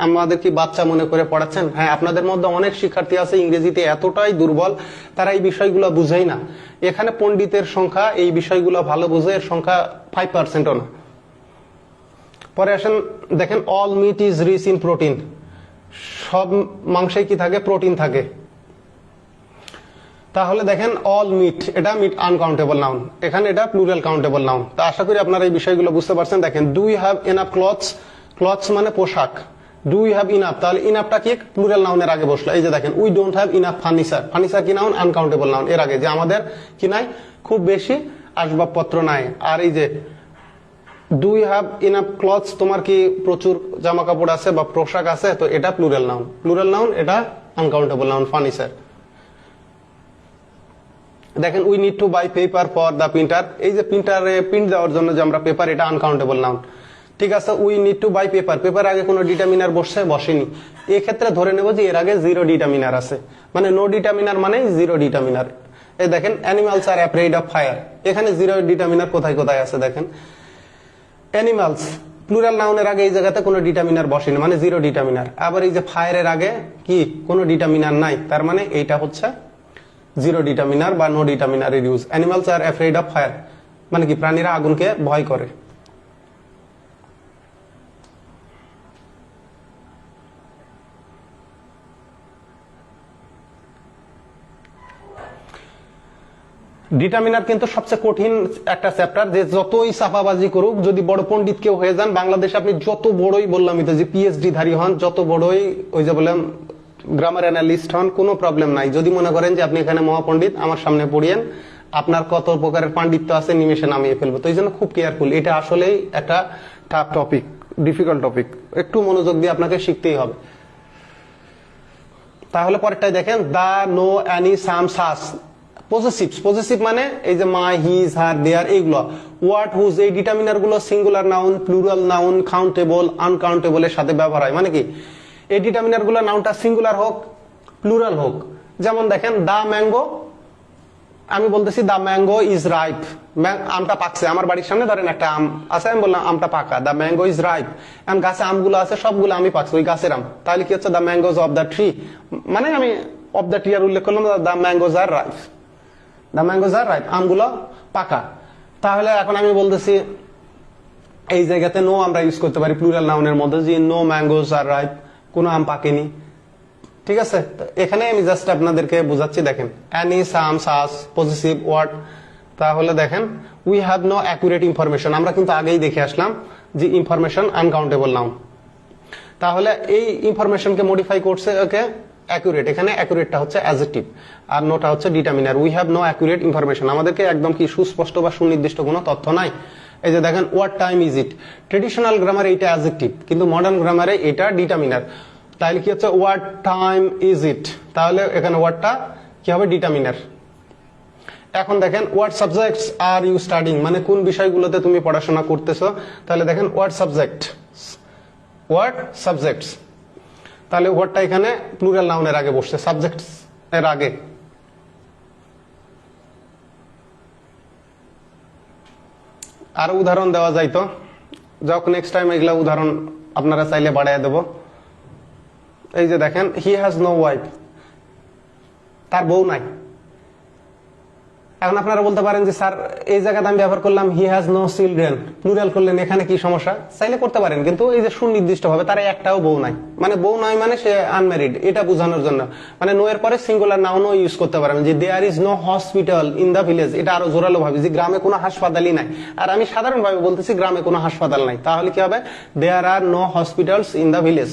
আমাদের কি বাচ্চা মনে করে পড়াচ্ছেন? হ্যাঁ, আপনাদের মধ্যে অনেক শিক্ষার্থী আছে ইংরেজিতে এতটাই দুর্বল, তারা এই বিষয়গুলো বুঝেই না। এখানে পণ্ডিতের সংখ্যা এই বিষয়গুলো ভালো বুঝে এর সংখ্যা 5%ও না। পরে আসেন দেখেন all meat is rich in protein, সব মাংসে কি থাকে, প্রোটিন থাকে। তাহলে দেখেন অল মিট, এটা মিট আনকাউন্টেবল নাউন, এখানে এটা প্লুরাল কাউন্টেবল নাউন। তো আশা করি আপনারা এই বিষয়গুলো বুঝতে পারছেন। দেখেন do you have enough clothes, clothes মানে পোশাক। ডু ইউ হ্যাভ ইনাফ, তাহলে ইনাফটা কি প্লুরাল নাউনের আগে বসলো। এই যে দেখেন we don't have enough furniture, furniture কি নাউন, আনকাউন্টেবল নাউন, এর আগে যে আমাদের কি নাই, খুব বেশি আসবাবপত্র নাই। আর এই যে do you have enough clothes, তোমার কি প্রচুর জামা কাপড় আছে বা পোশাক আছে, তো এটা প্লুরাল নাউন। প্লুরাল নাউন এটা আনকাউন্টেবল নাউন ফার্নিচার। দেখেন we need to buy paper for the printer, এই যে প্রিন্টারে প্রিন্ট দেওয়ার জন্য যে আমরা পেপার, এটা আনকাউন্টেবল নাউন। ঠিক আছে, we need to buy paper, paper আগে কোনো ডিটারমিনার বসেনি, এই ক্ষেত্রে ধরে নেব যে এর আগে জিরো ডিটারমিনার আছে, মানে নো ডিটারমিনার মানে জিরো ডিটারমিনার। এই দেখেন animals are afraid of fire, এখানে জিরো ডিটারমিনার কোথায় কোথায় আছে দেখেন। অ্যানিমালস প্লুরাল নাউনের আগে এই জায়গাতে কোনো ডিটারমিনার বসেনি, মানে জিরো ডিটারমিনার। আবার এই যে ফায়ারের আগে কি কোনো ডিটারমিনার নাই, তার মানে এইটা হচ্ছে জিরো ডিটারমিনার বা নো ডিটারমিনারের use. Animals are afraid of fire মানে কি প্রাণীরা আগুনকে ভয় করে। ডিটারমিনার কিন্তু সবচেয়ে কঠিন একটা চ্যাপ্টার, যে যতই চাপাবাজি করুক, যদি বড় পণ্ডিত কেউ হয়ে যান বাংলাদেশে, আপনি যত বড়ই বললাম যে পিএইচডি ধারী হন, যত বড়ই ওই যে বললাম গ্রামার অ্যানালিস্ট হন, কোনো প্রবলেম নাই। যদি মনে করেন যে আপনি এখানে মহাপণ্ডিত, আমার সামনে পড়িয়েন, আপনার কত প্রকারের পাণ্ডিত্য আছে নিমেষে নামিয়ে ফেলবো। তো এই জন্য খুব কেয়ারফুল, এটা আসলেই একটা টাফ টপিক, ডিফিকাল্ট টপিক, একটু মনোযোগ দিয়ে আপনাকে শিখতেই হবে। তাহলে পরেরটাই দেখেন দা, নো, অ্যানি, সাম, সাস। পজেসিভস, পজেসিভ মানে এই যে মাই, হিজ, হার, দেয়ার, এইগুলো। ওয়াট, হুজ, এই ডিটারমিনার গুলো singular noun, plural noun, countable, uncountable এর সাথে ব্যবহার হয়। মানে কি এই ডিটারমিনার গুলো নাউনটা সিঙ্গুলার হোক প্লুরাল হোক। যেমন দেখেন দা ম্যাঙ্গো, আমি বলতেছি দা ম্যাঙ্গো ইজ রাইপ, আমটা পাকছে। আমার বাড়ির সামনে ধরেন একটা আম আছে, আমি বললাম আমটা পাকা, দা ম্যাঙ্গো ইজ রাইপ। এখন গাছে আমগুলো আছে সবগুলো আমি পাকছে, ওই গাছের আম। তাহলে কি হচ্ছে দা ম্যাঙ্গোজ অফ দ্য ট্রি, মানে আমি অফ দ্য ট্রি আর উল্লেখ করলাম, দা ম্যাঙ্গোজ আর রাইপ, দা ম্যাঙ্গোজ আর রাইপ, আমগুলো পাকা। তাহলে এখন আমি বলতেছি এই জায়গাতে নো আমরা ইউজ করতে পারি প্লুরাল নাউনের মধ্যে, যে নো ম্যাঙ্গোজ আর রাইপ, কোনো আম পাকেনি। ঠিক আছে, এখানে আমি জাস্ট আপনাদেরকে বোঝাচ্ছি। দেখেন অ্যানি, সাম, সাস, পজিটিভ ওয়ার্ড। তাহলে দেখেন we have no accurate information, আমরা কিন্তু আগেই দেখে আসলাম যে ইনফরমেশন আনকাউন্টেবল নাউন। তাহলে এই ইনফরমেশনকে মডিফাই করছে ওকে অ্যাকুরেট, এখানে অ্যাকুরেটটা হচ্ছে অ্যাডজেক্টিভ আর নোটা হচ্ছে determiner. We have no accurate information, আমাদেরকে একদম কি সুস্পষ্ট বা সুনির্দিষ্ট কোনো তথ্য নাই। এই যে দেখেন what time is it, traditional গ্রামারে এটা অ্যাডজেক্টিভ, কিন্তু মডার্ন গ্রামারে এটা ডিটারমিনার। তাহলে কি হচ্ছে হোয়াট টাইম ইজ ইট, তাহলে এখানে ওয়ার্ডটা কি হবে ডিটারমিনার। এখন দেখেন what subjects are you studying, মানে কোন বিষয়গুলোতে তুমি পড়াশোনা করতেছো। তাহলে দেখেন হোয়াট সাবজেক্টস, তাহলে হোয়াটটা এখানে প্লুরাল নাউনের আগে বসছে, সাবজেক্টস এর আগে। আরো উদাহরণ দেওয়া যাইতো, যাক নেক্সট টাইম এগুলা উদাহরণ আপনারা চাইলে বাড়ায় দেব। এই যে দেখেন হি হ্যাজ নো ওয়াইফ, তার বউ নাই। এখন আপনারা বলতে পারেন যে স্যার এই জায়গাতে আমি ব্যবহার করলাম he has no children, plural করলেন, এখানে কি সমস্যা? চাইলে করতে পারেন, কিন্তু এই যে সুনির্দিষ্ট ভাবে তার একটাও বউ নাই, মানে বউ নাই মানে সে আনম্যারিড, এটা বোঝানোর জন্য মানে নো এর পরে সিঙ্গুলার নাউনও ইউজ করতে পারেন, যে there is no hospital in the village, এটা আরো জোরালো ভাবে যে গ্রামে কোনো হাসপাতালই নাই। আর আমি সাধারণ ভাবে বলতেছি গ্রামে কোনো হাসপাতাল নাই, তাহলে কি হবে? There are no hospitals in the village.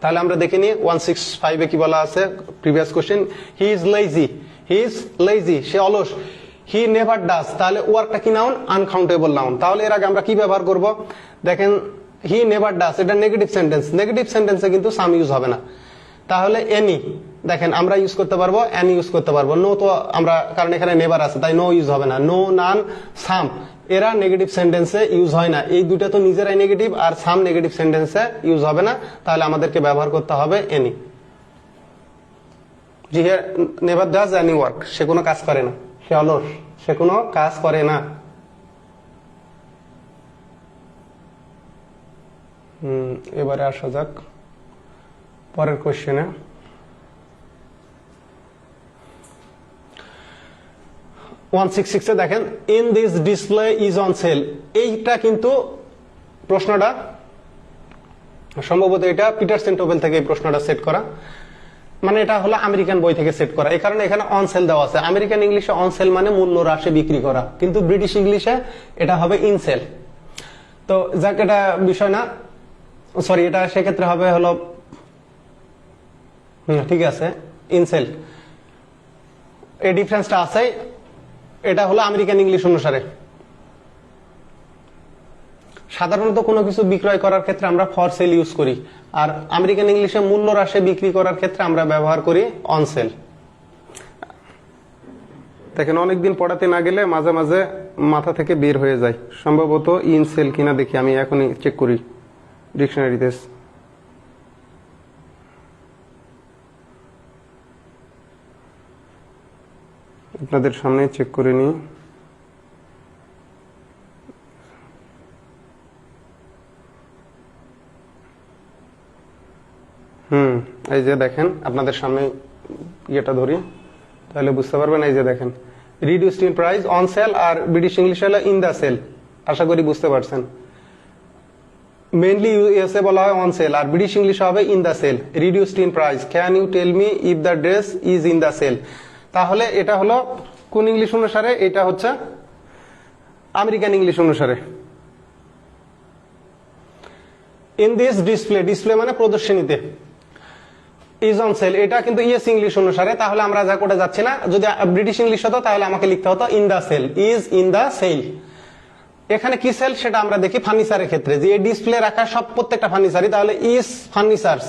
তাহলে আমরা দেখে নিই 165 এ কি বলা আছে, previous question, he is lazy, সে অলস। হি নেভার ডাজ, তাহলে ওয়ার্কটা কি নাউন? Uncountable noun. তাহলে এর আগে আমরা কি ব্যবহার করব? দেখেন হি নেভার ডাজ, এটা নেগেটিভ সেন্টেন্সে কিন্তু সাম ইউজ হবে না। তাহলে এনি, দেখেন আমরা ইউজ করতে পারবো, এনি ইউজ করতে পারবো। নো তো আমরা, কারণ এখানে নেভার আছে তাই নো ইউজ হবে না। নো, নান, সাম এরা নেগেটিভ সেন্টেন্সে ইউজ হয় না, এই দুইটা তো নিজেরাই নেগেটিভ, আর সাম নেগেটিভ সেন্টেন্সে ইউজ হবে না। তাহলে আমাদেরকে ব্যবহার করতে হবে এনি। জি নেভার ডাজ এনি ওয়ার্ক, সে কোনো কাজ করে না, সে অলস, সে কোনো কাজ করে না। এবারে আসা যাক পরের কোশ্চেনে। 166 এ দেখেন in this display is on sell, এইটা কিন্তু প্রশ্নটা সম্ভবত এটা পিটারসন টোভেল থেকে এই প্রশ্নটা সেট করা, মানে এটা হলো আমেরিকান বই থেকে সেট করা। এই কারণে এখানে অন সেল দেওয়া আছে। আমেরিকান ইংলিশে অন সেল মানে মূল্য হ্রাসে বিক্রি করা, কিন্তু ব্রিটিশ ইংলিশে এটা হবে ইন সেল। তো যাক এটা বিষয় না, সরি এটা সেক্ষেত্রে হবে হলো ঠিক আছে ইন সেল, এই ডিফারেন্সটা আছে। এটা হলো আমেরিকান ইংলিশ অনুসারে। সাধারণত কোনো কিছু বিক্রয় করার ক্ষেত্রে আমরা ফর সেল ইউজ করি, আর আমেরিকান ইংলিশে মূল্য হ্রাসে বিক্রি করার ক্ষেত্রে আমরা ব্যবহার করি অন সেল। দেখেন অনেকদিন পড়াতে না গেলে মাঝে মাঝে মাথা থেকে বের হয়ে যায়, সম্ভবত ইন সেল কিনা দেখি, আমি এখনই চেক করি ডিকশনারিতে। আপনাদের সামনে চেক করে নিই। এই যে দেখেন আপনাদের সামনে ইয়েটা ধরি তাহলে বুঝতে পারবেন। এই যে দেখেন reduced in price on sale, আর ব্রিটিশ ইংলিশ হলো ইন দা সেল। আশা করি বুঝতে পারছেন। মেইনলি ইউএসএ বলা হয় অন সেল, আর ব্রিটিশ ইংলিশ হবে in the sale. Reduced in price, can you tell me if the dress is in the sale. তাহলে এটা হলো কোন ইংলিশ অনুসারে? এটা হচ্ছে আমেরিকান ইংলিশ অনুসারে। ইন দিস ডিসপ্লে, ডিসপ্লে মানে প্রদর্শনীতে, ইজ অন সেল এটা কিন্তু ইয়েস ইংলিশ অনুসারে। তাহলে আমরা যা করে যাচ্ছি না, যদি ব্রিটিশ ইংলিশ হতো তাহলে আমাকে লিখতে হতো in the cell, is in the cell. এখানে কি সেল সেটা আমরা দেখি ফার্নিচারের ক্ষেত্রে, যে এই ডিসপ্লে রাখা সব প্রত্যেকটা ফার্নিচারই, তাহলে ইজ ফার্নিচার্স।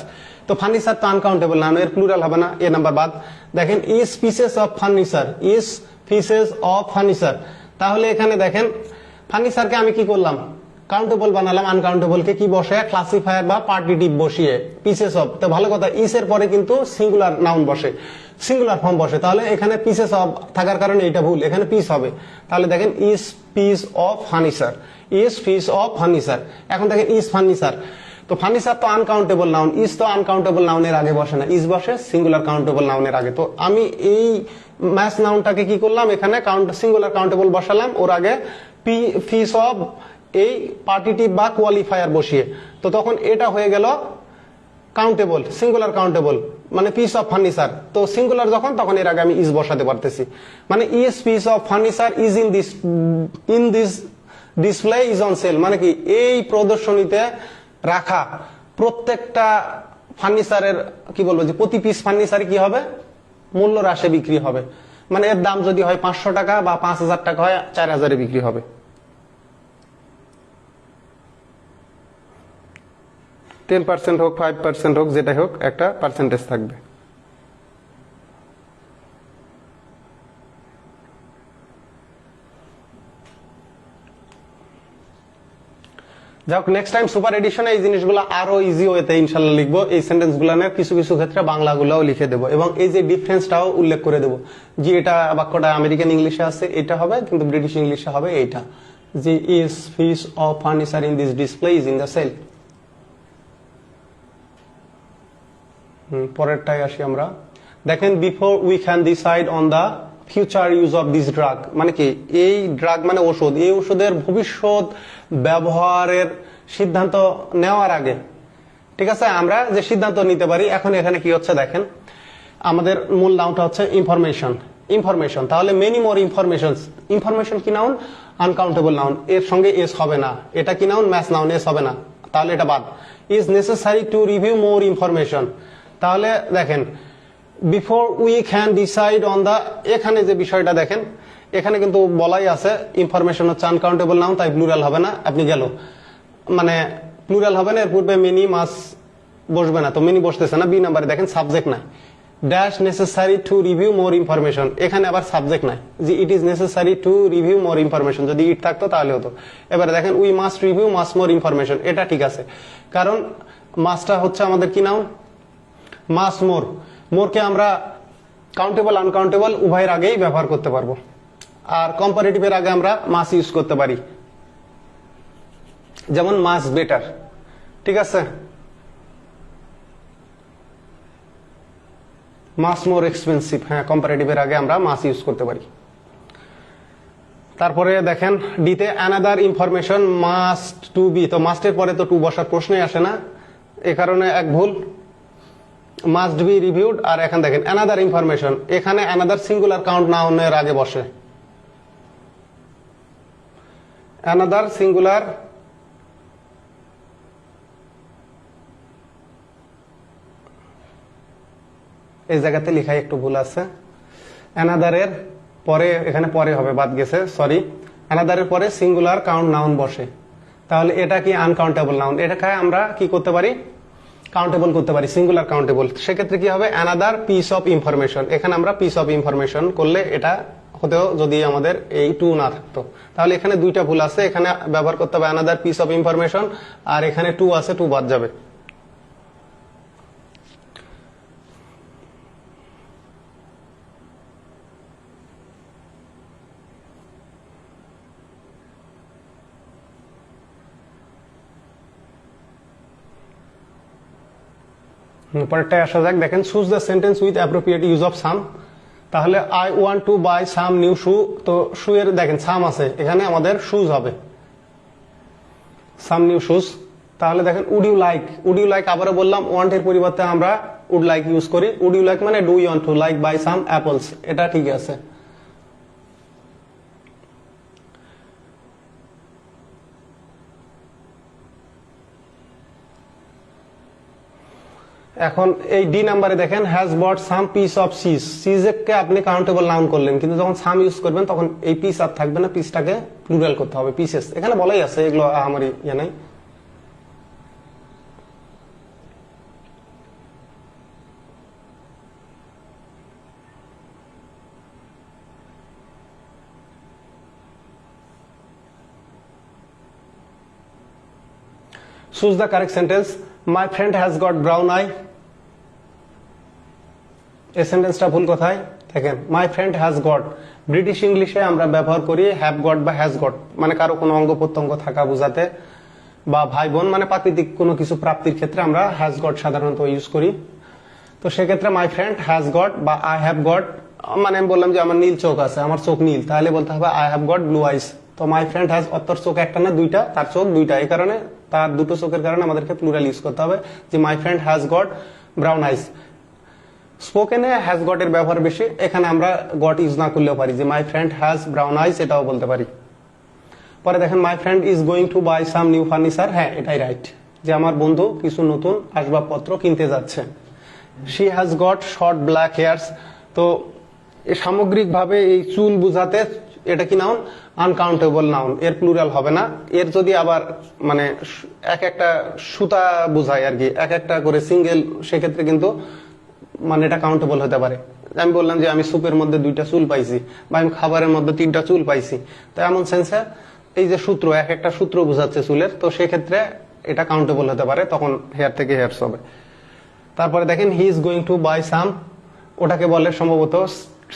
তো ফার্নিচার তো আনকাউন্টেবল না, এর প্লুরাল হবে না, এ নাম্বার বাদ। দেখেন is pieces of furniture, is pieces of furniture. তাহলে এখানে দেখেন ফার্নিচারকে আমি কি করলাম? কাউন্টেবল বানালাম, আনকাউন্টেবল কে কি বসে? ক্লাসিফায়ার বা পার্টিটিভ বসিয়ে পিসেস অফ। তো ভালো কথা, ইস এর পরে কিন্তু সিঙ্গুলার নাউন বসে, সিঙ্গুলার ফর্ম বসে। তাহলে এখানে পিসেস অফ থাকার কারণে এটা ভুল, এখানে পিস হবে। তাহলে দেখেন is piece of furniture, is piece of furniture. এখন দেখেন ইজ ফার্নিচার, তো ফার্নিচার তো আনকাউন্টেবল নাউন, ইজ তো আনকাউন্টেবল নাউনের আগে বসে না, ইজ বসে সিঙ্গুলার কাউন্টেবল নাউনের আগে। তো আমি এই ম্যাচ নাউনটাকে কি করলাম? এখানে সিঙ্গুলার কাউন্টেবল বসালাম, ওর আগে পিস অফ এই পার্টিটিভ বা কোয়ালিফায়ার বসিয়ে। তো তখন এটা হয়ে গেল কাউন্টেবল, সিঙ্গুলার কাউন্টেবল, মানে পিস অফ ফার্নিচার। তো সিঙ্গুলার যখন, তখন এর আগে আমি ইজ বসাতে পারতেছি। মানে is piece of furniture is in this display is on sell, মানে কি এই প্রদর্শনীতে রাখা প্রত্যেকটা ফার্নিচারের কি বলবো, যে প্রতি পিস ফার্নিচার কি হবে? মূল্য হ্রাসে বিক্রি হবে। মানে এর দাম যদি হয় 500 টাকা বা 5000 টাকা হয়, 4000-এ বিক্রি হবে। 10% হোক, 5% হোক, যেটাই হোক, একটা পার্সেন্টেজ থাকবে। যাক, নেক্সট টাইম সুপার এডিশনে এই জিনিসগুলো আরো ইজি ওয়েতে ইনশাল্লাহ লিখবো। এই সেন্টেন্স গুলানের কিছু কিছু ক্ষেত্রে বাংলাগুলোও লিখে দেবো এবং এই যে ডিফারেন্সটাও উল্লেখ করে দেবো যে এটা বাক্যটা আমেরিকান ইংলিশে আছে এটা হবে, কিন্তু ব্রিটিশ ইংলিশে হবে এইটা, যে is piece of furniture in this display is in the sale. পরেরটাই আসি আমরা। দেখেন, before we can decide on the future use of this drug, মানে কি এই ড্রাগ মানে ওষুধ, এই ওষুধের ভবিষ্যৎ ব্যবহারের সিদ্ধান্ত নেওয়ার আগে, ঠিক আছে, আমরা যে সিদ্ধান্ত নিতে পারি। এখন এখানে কি হচ্ছে দেখেন, আমাদের মূল নাউনটা হচ্ছে ইনফরমেশন। ইনফরমেশন, তাহলে মেনি মোর ইনফরমেশন। ইনফরমেশন কি নাউন? আনকাউন্টেবল নাউন, এর সঙ্গে এস হবে না। এটা কি নাউন? ম্যাথ নাউন, এস হবে না, তাহলে এটা বাদ। Is necessary to review more information, তাহলে দেখেন before we can decide on the, এখানে যে বিষয়টা দেখেন এখানে কিন্তু বলাই আছে ইনফরমেশন হচ্ছে আনকাউন্টেবল নাউন, তাই প্লুরাল হবে না। আপনি গেল মানে প্লুরাল হবে না, এর পূর্বে মেনি মাস বসবে না, তো মেনি বসতেছে না। বি নাম্বারে দেখেন সাবজেক্ট নাই, dash necessary to review more information, এখানে আবার সাবজেক্ট নাই যে it is necessary to review more information, যদি ইট থাকতো তাহলে হতো। এবারে দেখেন we must review much more information, এটা ঠিক আছে, কারণ মাসটা হচ্ছে আমাদের কি নাউন? মাস মোর। মোরকে আমরা কাউন্টেবল আনকাউন্টেবল উভয়ের আগেই ব্যবহার করতে পারবো, আর কম্পারেটিভের আগে আমরা মাস ইউজ করতে পারি, যেমন মাস বেটার, ঠিক আছে, মাস মোর এক্সপেন্সিভ, হ্যাঁ কম্পারেটিভের আগে আমরা মাস ইউজ করতে পারি। তারপরে দেখেন ডিতে another information must to be, তো মাস্টের পরে তো টু বসার প্রশ্নই আসে না, এ কারণে এক ভুল, মাস্ট বি রিভিউড। আর এখন দেখেন অ্যানাদার ইনফরমেশন, এখানে অ্যানাদার সিঙ্গুলার কাউন্ট নাউনের আগে বসে, অ্যানাদার সিঙ্গুলার এই জায়গাতে লেখাই একটু ভুল আছে, অ্যানাদারের পরে এখানে পরে হবে, বাদ গেছে, সরি। অ্যানাদারের পরে সিঙ্গুলার কাউন্ট নাউন বসে, তাহলে এটা কি আনকাউন্টেবল নাউন, এটাকে আমরা কি করতে পারি? কাউন্টেবল করতে পারি, সিঙ্গুলার কাউন্টেবল। সেক্ষেত্রে কি হবে? অ্যানাদার পিস অফ ইনফরমেশন, এখানে আমরা পিস অফ ইনফরমেশন করলে এটা হতেও যদি আমাদের এই টু না থাকতো, তাহলে এখানে দুইটা ভুল আছে, এখানে ব্যবহার করতে হবে অ্যানাদার পিস অফ ইনফরমেশন, আর এখানে টু আছে, টু বাদ যাবে। পরেরটায় আসা যাক। দেখেন choose the sentence with appropriate use of some, তাহলে I want to buy some new shoe, তো শু এর দেখেন সাম আছে, এখানে আমাদের শুজ হবে, সাম নিউ শুজ। তাহলে দেখেন would you like, would you like আবারও বললাম ওয়ান্ট এর পরিবর্তে আমরা উড লাইক ইউজ করি। উড ইউ লাইক মানে do you want to like buy some apples, এটা ঠিক আছে। এখন এই ডি নাম্বারে দেখেন has bought some piece of cheese, চিজকে আপনি কাউন্টেবল নাউন করলেন, কিন্তু যখন সাম ইউজ করবেন তখন এই পিস আর থাকবে না, পিসটাকে প্লুরাল করতে হবে, পিসেস। এখানে বলাই আছে, এগুলো আমার ইয়ে নাই। Choose the correct sentence. My friend has got brown eye. এই সেন্টেন্সটা ভুল কোথায়? দেখেন my friend has goat, British ইংলিশে আমরা ব্যবহার করি হ্যাভ গট বা হ্যাজ গট, মানে কারো কোনো অঙ্গ প্রত্যঙ্গ থাকা বোঝাতে, বা ভাই বোন মানে প্রাকৃতিক কোনো কিছু প্রাপ্তির ক্ষেত্রে আমরা হ্যাজ গট সাধারণত ইউজ করি। তো সেক্ষেত্রে মাই ফ্রেন্ড হ্যাজ গট বা আই হ্যাভ গট, মানে আমি বললাম যে আমার নীল চোখ আছে, আমার চোখ নীল, তাহলে বলতে হবে আই হ্যাভ গট ব্লু আইস। তো মাই ফ্রেন্ড হ্যাজ, অতর চোখ একটা না দুইটা, তার চোখ দুইটা, এই কারণে তার দুটো চোখের কারণে আমাদেরকে প্লুরাল ইউজ করতে হবে, যে my friend has got brown eyes. স্পোকেনে হ্যাজ গট এর ব্যবহার বেশি, এখানে আমরা গট ইউজ না করলেও পারি, যে my friend has brown eyes এটাও বলতে পারি। পরে দেখেন my friend is going to buy some new furniture, হ্যাঁ এটাই রাইট, যে আমার বন্ধু কিছু নতুন আসবাবপত্র কিনতে যাচ্ছে। She has got short black here's, তো সামগ্রিকভাবে এই চুল বুঝাতে এটা কি নাউন? আনকাউন্টেবল নাউন, এর প্লুরাল হবে না। এর যদি আবার মানে এক একটা সুতা বুঝায় আর কি, এক একটা করে সিঙ্গেল, সেক্ষেত্রে কিন্তু মানে এটা কাউন্টেবল হতে পারে। আমি বললাম যে আমি সুপের মধ্যে দুইটা চুল পাইছি, বা আমি খাবারের মধ্যে তিনটা চুল পাইছি, তো এমন সেন্সে এই যে সূত্র, এক একটা সূত্র বোঝাচ্ছে চুলের, তো সেক্ষেত্রে এটা কাউন্টেবল হতে পারে, তখন হেয়ার থেকে হেয়ারস হবে। তারপরে দেখেন he is going to buy some, ওটাকে বলে সম্ভবত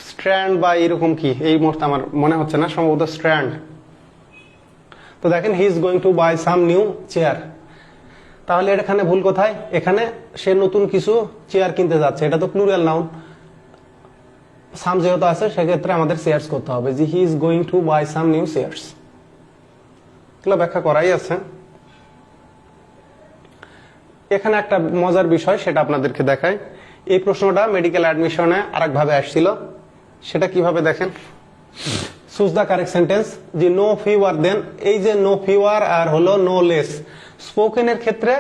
স্ট্র্যান্ড বা এরকম কি, এই মুহূর্তে আমার মনে হচ্ছে না, সম্ভবত স্ট্র্যান্ড। তো দেখেন he is going to buy some new chair, তাহলে এখানে ভুল কোথায়? এখানে সে নতুন কিছু চেয়ার কিনতে যাচ্ছে, এটা তো প্লুরাল নাউন, সাম যেহেতু আছে সেক্ষেত্রে আমাদের চেয়ার্স করতে হবে, যে he is going to buy some new chairs. এগুলো ব্যাখ্যা করাই আছে। এখানে একটা মজার বিষয়, সেটা আপনাদেরকে দেখাই। এই প্রশ্নটা মেডিকেল অ্যাডমিশনে আরেকভাবে আসছিল, সেটা কিভাবে দেখেন। চুজ দ্য কারেক্ট সেন্টেন্স, যে নো ফিওয়ার দেন, এই যে নো ফিওয়ার আর হলো নো লেস, স্পোকেনের ক্ষেত্রে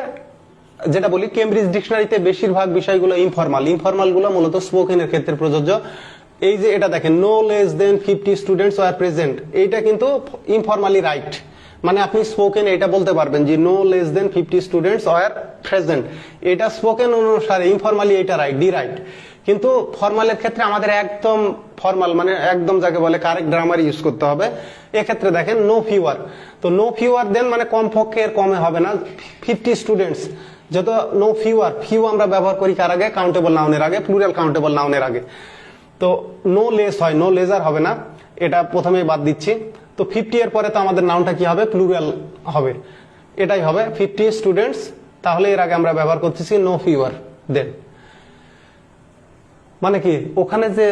যেটা বলি, কেমব্রিজ ডিকশনারিতে বেশিরভাগ বিষয়গুলো ইনফরমাল, ইনফরমাল গুলো মূলত স্পোকেনের ক্ষেত্রে প্রযোজ্য। এই যে এটা দেখেন, no less than 50 students are present, এইটা কিন্তু ইনফরমালি রাইট, মানে আপনি স্পোকেন এটা বলতে পারবেন যে no less than 50 students are present, এটা স্পোকেন অনুসারে ইনফরমালি এটা রাইট, ডি রাইট। কিন্তু ফর্মালের ক্ষেত্রে আমাদের একদম ফর্মাল, মানে একদম যাকে বলে কারেক্ট গ্রামার ইউজ করতে হবে। এক্ষেত্রে দেখেন নো ফিওয়ার, তো নো ফিওয়ার দেন মানে কমপক্ষে এর কমে হবে না 50 স্টুডেন্টস, যত নো ফিওয়ার, ফিউ আমরা ব্যবহার করি কার আগে? কাউন্টেবল নাউনের আগে, প্লুরাল কাউন্টেবল নাউনের আগে। তো নো লেস হয়, নো লেজার হবে না, এটা প্রথমেই বাদ দিচ্ছি। তো 50 এর পরে তো আমাদের নাউনটা কি হবে? প্লুরাল হবে, এটাই হবে 50 স্টুডেন্টস, তাহলে এর আগে আমরা ব্যবহার করতেছি নো ফিওয়ার দেন। মানে কি, ওখানে যে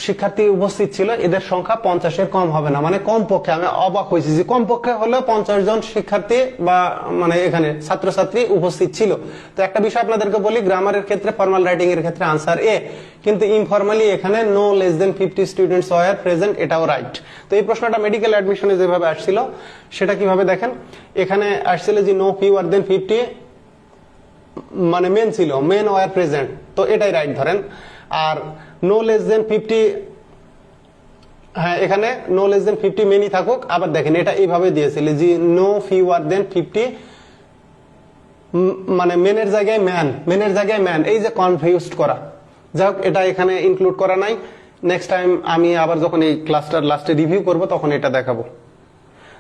শিক্ষার্থী উপস্থিত ছিল এদের সংখ্যা 50-এর কম হবে না, মানে কমপক্ষে, আমি অবাক হয়েছি যে কমপক্ষে হলো 50 জন শিক্ষার্থী বা মানে এখানে ছাত্রছাত্রী উপস্থিত ছিল। তো একটা বিষয় আপনাদেরকে বলি, গ্রামারের ক্ষেত্রে, ফর্মাল রাইটিং এর ক্ষেত্রে আনসার এ, কিন্তু ইনফরমালি এখানে no less than 50 students were present, এটাও রাইট। তো এই প্রশ্নটা মেডিকেল অ্যাডমিশনে যেভাবে আসছিল সেটা কিভাবে দেখেন, এখানে আসছিল যে নো ফিওয়ার দেন 50, মানে মেন ছিল, মেন ওয়্যার প্রেজেন্ট, তো এটাই রাইট ধরেন। আর নো লেস দেন 50, হ্যাঁ এখানে নো লেস দেন 50 মেনই থাকুক। আবার দেখেন এটা এইভাবে দিয়েছিল যে নো ফিওয়ার দেন 50, মানে মেনের জায়গায় ম্যান, মেনের জায়গায় ম্যান, এই যে কনফিউজড করা। যাই হোক, এটা এখানে ইনক্লুড করা নাই, নেক্সট টাইম আমি আবার যখন এই ক্লাসটার লাস্টে রিভিউ করব তখন এটা দেখাবো।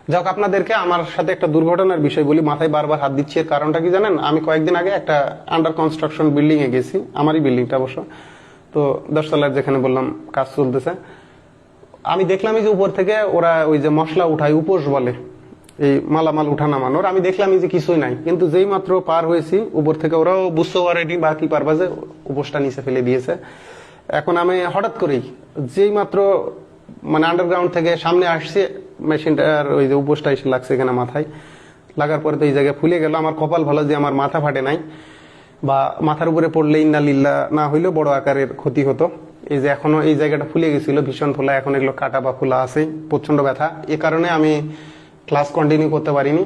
যাই হোক, আপনাদেরকে আমার সাথে একটা দুর্ঘটনার বিষয় বলি, মাথায় বারবার হাত দিচ্ছি, এর কারণটা কি জানেন? আমি কয়েকদিন আগে একটা আন্ডার কনস্ট্রাকশন বিল্ডিং এ গেছি, আমারই বিল্ডিংটা অবশ্য, তো 10 তলার যেখানে বললাম কাজ চলতেছে, আমি দেখলাম যে উপর থেকে ওরা ওই যে মশলা উঠায়, উপোস বলে, এই মালামাল উঠা নামানোর, আমি দেখলাম যে কিছুই নাই, কিন্তু যেই মাত্র পার হয়েছি উপর থেকে, ওরাও বুঝতে পারেনি বা কি পারবা যে উপোসটা নিচে ফেলে দিয়েছে। এখন আমি হঠাৎ করেই যেই মাত্র মানে আন্ডারগ্রাউন্ড থেকে সামনে আসছে, মেশিনটার ওই যে উপোসটা এসে লাগছে এখানে মাথায়, লাগার পরে তো এই জায়গায় ফুলে গেল। আমার কপাল ভালো যে আমার মাথা ফাটে নাই, বা মাথার উপরে পড়লে ইন্না লিল্লা না হইলেও বড় আকারের ক্ষতি হতো। এই যে এখনো এই জায়গাটা ফুলে গেছিল ভীষণ ফোলা, এখন এগুলো কাটা বা ফোলা আছে, প্রচন্ড ব্যথা, এ কারণে আমি ক্লাস কন্টিনিউ করতে পারিনি।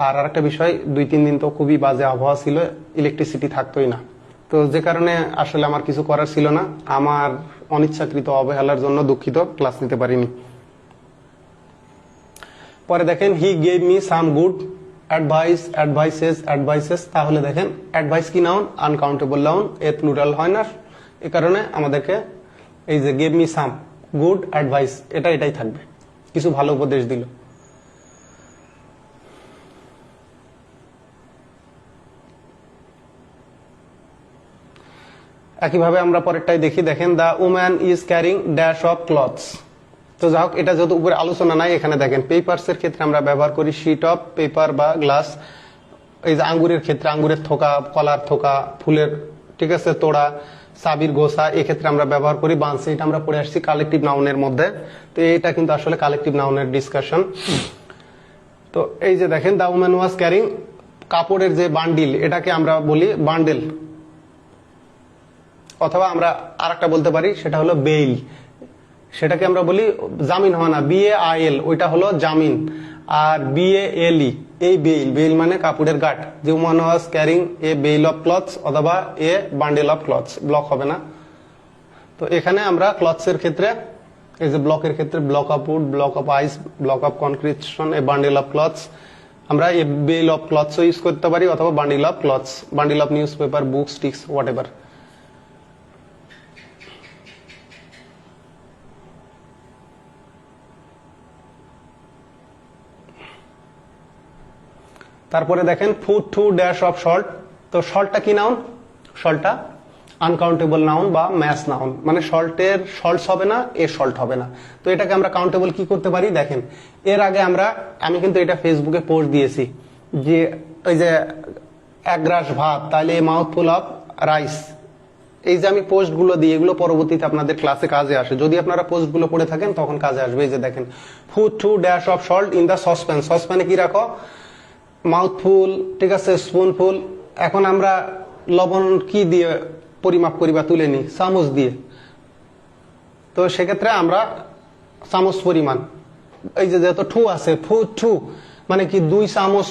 আর আরেকটা বিষয়, 2-3 দিন তো খুবই বাজে আবহাওয়া ছিল, ইলেকট্রিসিটি থাকতোই না, তো যে কারণে আসলে আমার কিছু করার ছিল না। আমার অনিচ্ছাকৃত অবহেলার জন্য দুঃখিত, ক্লাস নিতে পারিনি। পরে দেখেন হি gave me some good advice, advises, তাহলে দেখেন অ্যাডভাইস কি নাউন? আনকাউন্টেবল নাউন, এর প্লুরাল হয় না, এ কারণে আমাদেরকে এই যে gave me some good advice, এটাই থাকবে, কিছু ভালো উপদেশ দিল। একইভাবে আমরা পরেরটাই দেখি, দেখেন the woman is carrying dash of clothes. তো যাই হোক, এটা যেহেতু উপরে আলোচনা নাই, এখানে দেখেন পেপারস এর ক্ষেত্রে আমরা ব্যবহার করি শিট অফ পেপার বা গ্লাস। এই যে আঙ্গুরের ক্ষেত্রে আঙ্গুরের থোকা, কলার থোকা, ফুলের, ঠিক আছে, তোড়া, চাবির গোছা, এক্ষেত্রে আমরা ব্যবহার করি বান্স। এটা আমরা পড়ে আসছি কালেকটিভ নাউনের মধ্যে, তো এটা কিন্তু আসলে কালেকটিভ নাউনের ডিসকাশন। তো এই যে দেখেন দ্য উম্যান ওয়াজ ক্যারিং, কাপড়ের যে বান্ডিল, এটাকে আমরা বলি বান্ডেল, অথবা আমরা আরেকটা বলতে পারি সেটা হলো বেইল, সেটাকে আমরা বলি জামিন হয় না, BAIL, ওইটা হলো জামিন। আর BALE, এই বেইল, বেইল মানে কাপড়ের গাঁট। যে one was carrying a bale of clothes অথবা a bundle of clothes, block হবে না। তো এখানে আমরা ক্লথস এর ক্ষেত্রে, এই যে ব্লকের ক্ষেত্রে block of wood, block of ice, block of concretion, a bundle of clothes, আমরা a bale of clothes use করতে পারি, অথবা bundle of clothes, bundle of newspaper, book, sticks, whatever. তারপরে দেখেন put to dash of salt. তো সল্টটা কি নাউন? সল্টটা আনকাউন্টেবল নাউন বা ম্যাস নাউন, মানে সল্টের সল্টস হবে না, এর সল্ট হবে না। তো এটাকে আমরা কাউন্টেবল কি করতে পারি দেখেন। এর আগে আমি কিন্তু এটা ফেসবুকে পোস্ট দিয়েছি যে ওই যে এক গ্রাস ভাত তাহলে এ মাউথফুল অফ রাইস। এই যে আমি পোস্ট গুলো দিই এগুলো পরবর্তীতে আপনাদের ক্লাসে কাজে আসে, যদি আপনারা পোস্ট গুলো পড়ে থাকেন তখন কাজে আসবে। এই যে দেখেন put to dash of salt in the saucepan. সসপ্যানে কি রাখো? মাউথফুল, ঠিক আছে, স্পুনফুল। এখন আমরা লবণ কি দিয়ে পরিমাপ করি বা তুলে নিই? চামচ দিয়ে। তো সেক্ষেত্রে আমরা চামচ পরিমাণ, এই যে যেহেতু টু আছে, ফুড টু মানে কি 2 চামচ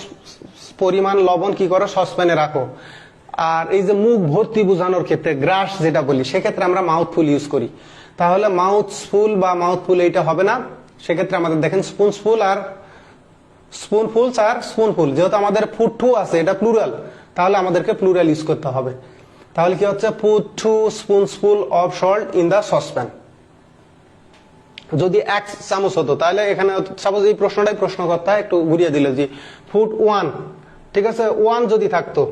পরিমাণ লবণ কি করো? সসপ্যানে রাখো। আর এই যে মুখ ভর্তি বোঝানোর ক্ষেত্রে গ্রাস যেটা বলি, সেক্ষেত্রে আমরা মাউথফুল ইউজ করি। তাহলে মাউথফুল বা মাউথফুল এইটা হবে না, সেক্ষেত্রে আমাদের দেখেন স্পুনফুল আর স্পুনফুলস আর স্পুনফুল। যেহেতু আমাদের ফুড টু আছে, এটা প্লুরাল, তাহলে আমাদেরকে প্লুরাল ইউজ করতে হবে। তাহলে কি হচ্ছে? Put two spoonful of salt in the saucepan. যদি 1 চামচ হতো তাহলে এখানে সাপোজ এই প্রশ্নটাই প্রশ্নকর্তা একটু ঘুরিয়ে দিল যে ফুড 1, ঠিক আছে, 1 যদি থাকতো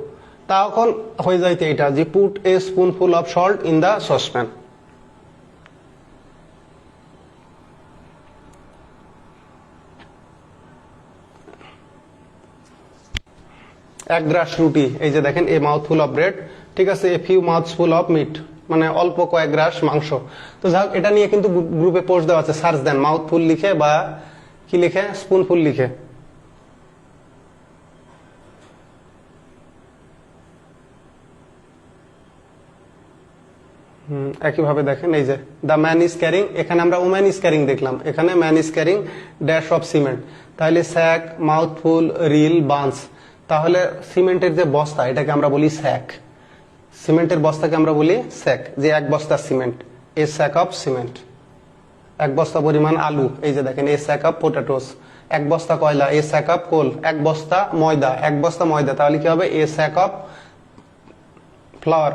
তখন হয়ে যাইতে এটা যে put a spoonful of salt in the saucepan. এক গ্রাস রুটি, এই যে দেখেন এ মাউথফুল অফ ব্রেড, ঠিক আছে, এ ফিউ মাউথফুল অফ মিট, মানে অল্প কয়েক গ্রাস মাংস। তো যাই হোক, এটা নিয়ে কিন্তু গ্রুপে পোস্ট দেওয়া আছে, সার্চ দেন মাউথফুল লিখে বা কি লিখে? স্পুনফুল লিখে। একইভাবে দেখেন এই যে দ্য ম্যান ইজ ক্যারিং, এখানে আমরা ওম্যান ইজ ক্যারিং দেখলাম, এখানে man is carrying dash of cement. তাহলে স্যাক, মাউথফুল, রিল, বান্স। তাহলে সিমেন্টের যে বস্তা এটাকে আমরা বলি স্যাক। সিমেন্টের বস্তাকে আমরা বলি স্যাক, যে 1 বস্তা সিমেন্ট, এ স্যাক অফ সিমেন্ট। 1 বস্তা পরিমাণ আলু, এই যে দেখেন এ স্যাক অফ পোটাটোস। 1 বস্তা কয়লা, এ স্যাক অফ কোল। 1 বস্তা ময়দা, 1 বস্তা ময়দা, তাহলে কি হবে? A sack of flour,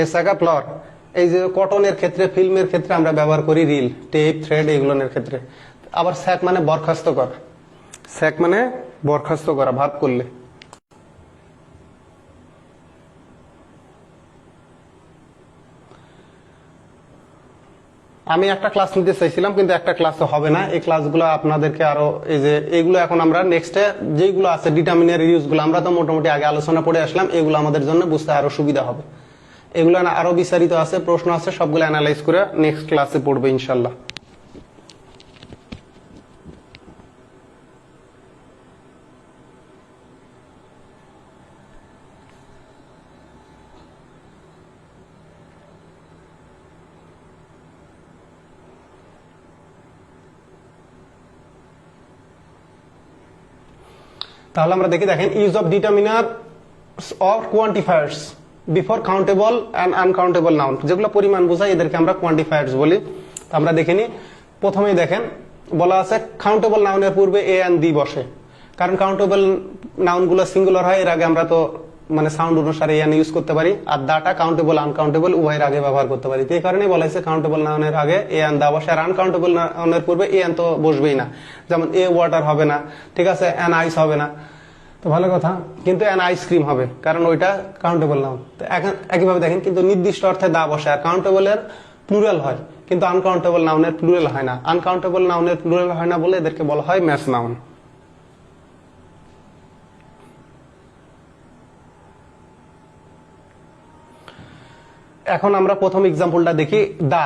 a sack of flour. এই যে কটনের ক্ষেত্রে, ফিল্মের ক্ষেত্রে আমরা ব্যবহার করি রিল, টেপ, থ্রেড, এগুলোর ক্ষেত্রে। আবার স্যাক মানে বরখাস্ত করা, স্যাক মানে বরখাস্ত করা ভার্ব করলে। আমি একটা ক্লাস নিতে চাইছিলাম কিন্তু একটা ক্লাস হবে না, এই ক্লাসগুলো আপনাদেরকে আরো এই যে এইগুলো এখন আমরা নেক্সটে যেগুলো আছে ডিটারমিনার ইউজ গুলো আমরা তো মোটামুটি আগে আলোচনা করে আসলাম, এগুলো আমাদের জন্য বুঝতে আরো সুবিধা হবে। এগুলো আরো বিস্তারিত আছে, প্রশ্ন আছে, সবগুলো অ্যানালাইজ করে নেক্সট ক্লাসে পড়বে ইনশাল্লাহ। তাহলে আমরা দেখেন use of determiner of quantifiers before countable and uncountable noun, যেগুলো পরিমাণ বোঝায় এদেরকে আমরা কোয়ান্টিফায়ার্স বলি। তো আমরা দেখে নিই। প্রথমেই দেখেন বলা আছে কাউন্টেবল নাউনের পূর্বে এ অ্যান্ড দি বসে, কারণ কাউন্টেবল নাউন গুলো সিঙ্গুলার হয়। এর আগে আমরা তো মানে সাউন্ড অনুসারে এন ইউজ করতে পারি, আর দাটা কাউন্টেবল আনকাউন্টেবল উভয়ের আগে ব্যবহার করতে পারি। এই কারণে বলা হয়েছে কাউন্টেবল নাউনের আগে এ অ্যান্ড দা বসে, আর আনকাউন্টেবল নাউনের পূর্বে এ অ্যান্ড তো বসবেই না। যেমন এ ওয়াটার হবে না, ঠিক আছে, অ্যান আইস হবে না, তো ভালো কথা, কিন্তু অ্যান আইসক্রিম হবে কারণ ওইটা কাউন্টেবল নাউন। তো এখন একইভাবে দেখেন কিন্তু নির্দিষ্ট অর্থে দা বসে, আর কাউন্টেবলের প্লুরাল হয় কিন্তু আনকাউন্টেবল নাউনের প্লুরাল হয় না। আনকাউন্টেবল নাউনের প্লুরাল হয় না বলে এদেরকে বলা হয় ম্যাস নাউন। এখন আমরা প্রথম এক্সাম্পলটা দেখি। The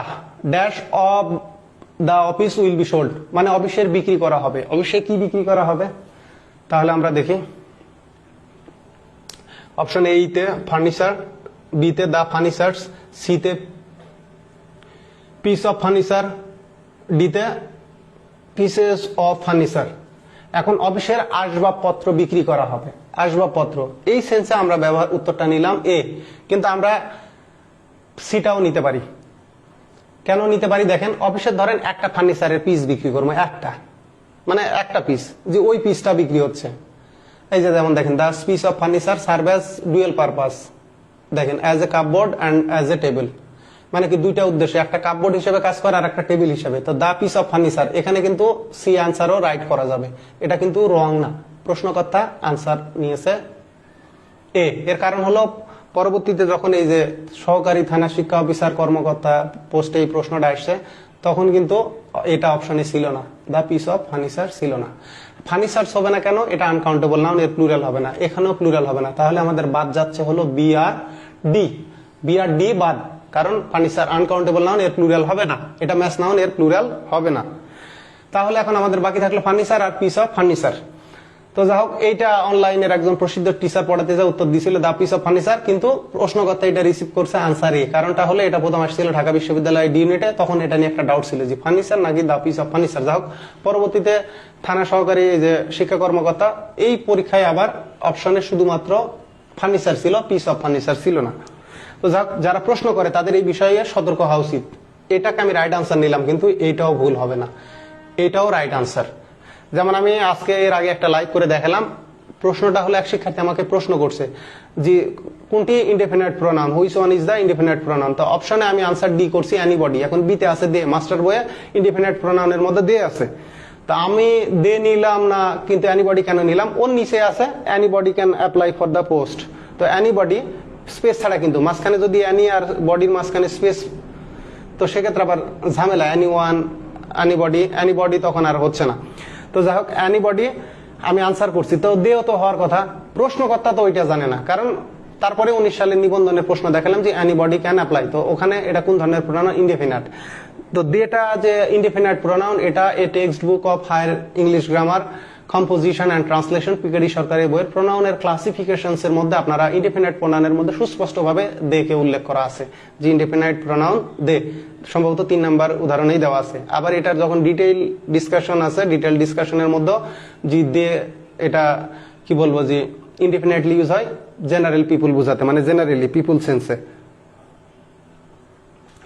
dash of the office will be sold, মানে অফিসের বিক্রি করা হবে। অফিসে কি বিক্রি করা হবে? তাহলে আমরা দেখি অপশন এ তে ফার্নিচার, বি তে দা ফার্নিচার্স, সি তে পিস অফ ফার্নিচার, ডি তে পিসেস অফ ফার্নিচার। এখন অফিসের আসবাবপত্র বিক্রি করা হবে। আসবাবপত্র এই সেন্সে আমরা ব্যবহার উত্তরটা নিলাম এ, কিন্তু আমরা সিটাও নিতে পারি। কেন নিতে পারি? দেখেন অফিসের ধরেন একটা ফার্নিচারের পিস বিক্রি করবো, একটা মানে একটা পিস, যে ওই পিসটা বিক্রি হচ্ছে। এই যে যেমন দেখেন the piece of furniture serve as dual purpose, দেখেন as a cupboard and as a table, মানে কি দুইটা উদ্দেশ্য, একটা কাপবোর্ড হিসেবে কাজ করে আর একটা টেবিল হিসেবে। তো দা পিস অফ ফার্নিচার এখানে কিন্তু সি অ্যান্সারও রাইট করা যাবে, এটা কিন্তু রং না, প্রশ্নকর্তা আনসার নিয়েছে এ। এর কারণ হলো পরবর্তীতে যখন এই যে সহকারী থানা শিক্ষা অফিসার কর্মকর্তা পোস্টে এই প্রশ্নটা আসছে তখন কিন্তু এটা অপশনে ছিল না, দা পিস অফ ফার্নিচার ছিল না। ফার্নিচার্স হবে না কেন? এটা আনকাউন্টেবল নাউন, এর প্লুরাল হবে না, এখানেও প্লুরাল হবে না। তাহলে আমাদের বাদ যাচ্ছে হলো বি আর ডি বাদ, কারণ ফার্নিচার আনকাউন্টেবল নাউন, এর প্লুরাল হবে না, এটা ম্যাচ নাউন, এর প্লুরাল হবে না। তাহলে এখন আমাদের বাকি থাকলো ফার্নিচার আর পিস অফ ফার্নিচার। তো যাই হোক, এইটা অনলাইনের একজন প্রসিদ্ধ টিচার পড়াতে যা উত্তর দিয়েছিল দা পিস অফ ফার্নিচার, কিন্তু প্রশ্নকর্তা এটা রিসিভ করছে আনসার এ। কারণটা হলো এটা প্রথম আসছিল ঢাকা বিশ্ববিদ্যালয় ডি ইউনিটে, তখন এটা নিয়ে একটা ডাউট ছিল যে ফার্নিচার নাকি দা পিস অফ ফার্নিচার। যাই হোক, পরবর্তীতে থানা সহকারী যে শিক্ষা কর্মকর্তা এই পরীক্ষায় আবার অপশনে শুধুমাত্র ফার্নিচার ছিল, পিস অফ ফার্নিচার ছিল না। তো যাই হোক, যারা প্রশ্ন করে তাদের এই বিষয়ে সতর্ক হওয়া উচিত। এটাকে আমি রাইট আনসার নিলাম, কিন্তু এইটাও ভুল হবে না, এটাও রাইট আনসার। যেমন আমি আজকে এর আগে একটা লাইভ করে দেখালাম, প্রশ্নটা হলো এক শিক্ষার্থী আমাকে প্রশ্ন করছে যে কোনটি indefinite pronoun, which one is the indefinite pronoun. তো অপশনে আমি আনসার ডি করছি, এনিবডি। এখন বিতে আছে দে, মাস্টার বইয়ে ইনডেফিনিট প্রোনাউনের মধ্যে দে আছে। তো আমি দে নিলাম না, কিন্তু এনিবডি কেন নিলাম? ওর নিচে আছে anybody can apply for the post. তো এনিবডি স্পেস ছাড়া, কিন্তু মাঝখানে যদি এনি আর বডির মাঝখানে স্পেস, তো সেক্ষেত্রে আবার ঝামেলা, এনিবডি তখন আর হচ্ছে না। তো যাই হোক, এনিবডি আমি আনসার করছি, তো দেও তো হওয়ার কথা। প্রশ্নকর্তা তো ওইটা জানে না, কারণ তারপরে 19 সালের নিবন্ধনের প্রশ্ন দেখালাম যে এনিবডি ক্যান অ্যাপ্লাই। তো ওখানে এটা কোন ধরনের প্রোনাউন? ইনডেফিনিট। তো দেটা যে ইনডেফিনিট প্রোনাউন, এটা a textbook of higher English grammar composition and translation, PKD সরকারি বইয়ের প্রোনাউনের ক্লাসিফিকেশনস এর মধ্যে আপনারা ইনডেফিনিট প্রোনাউনের মধ্যে সুস্পষ্টভাবে দে কে উল্লেখ করা আছে যে ইনডেফিনিট প্রোনাউন দে, সম্ভবত 3 নাম্বার উদাহরণেই দেওয়া আছে। আবার এটার যখন ডিটেইল ডিসকাশন আছে, ডিটেইল ডিসকাশনের মধ্যে যে দে, এটা কি বলবো, যে ইনডেফিনিটলি ইউজ হয় জেনারেল পিপুল বোঝাতে, মানে জেনারেলি পিপুল সেন্সে।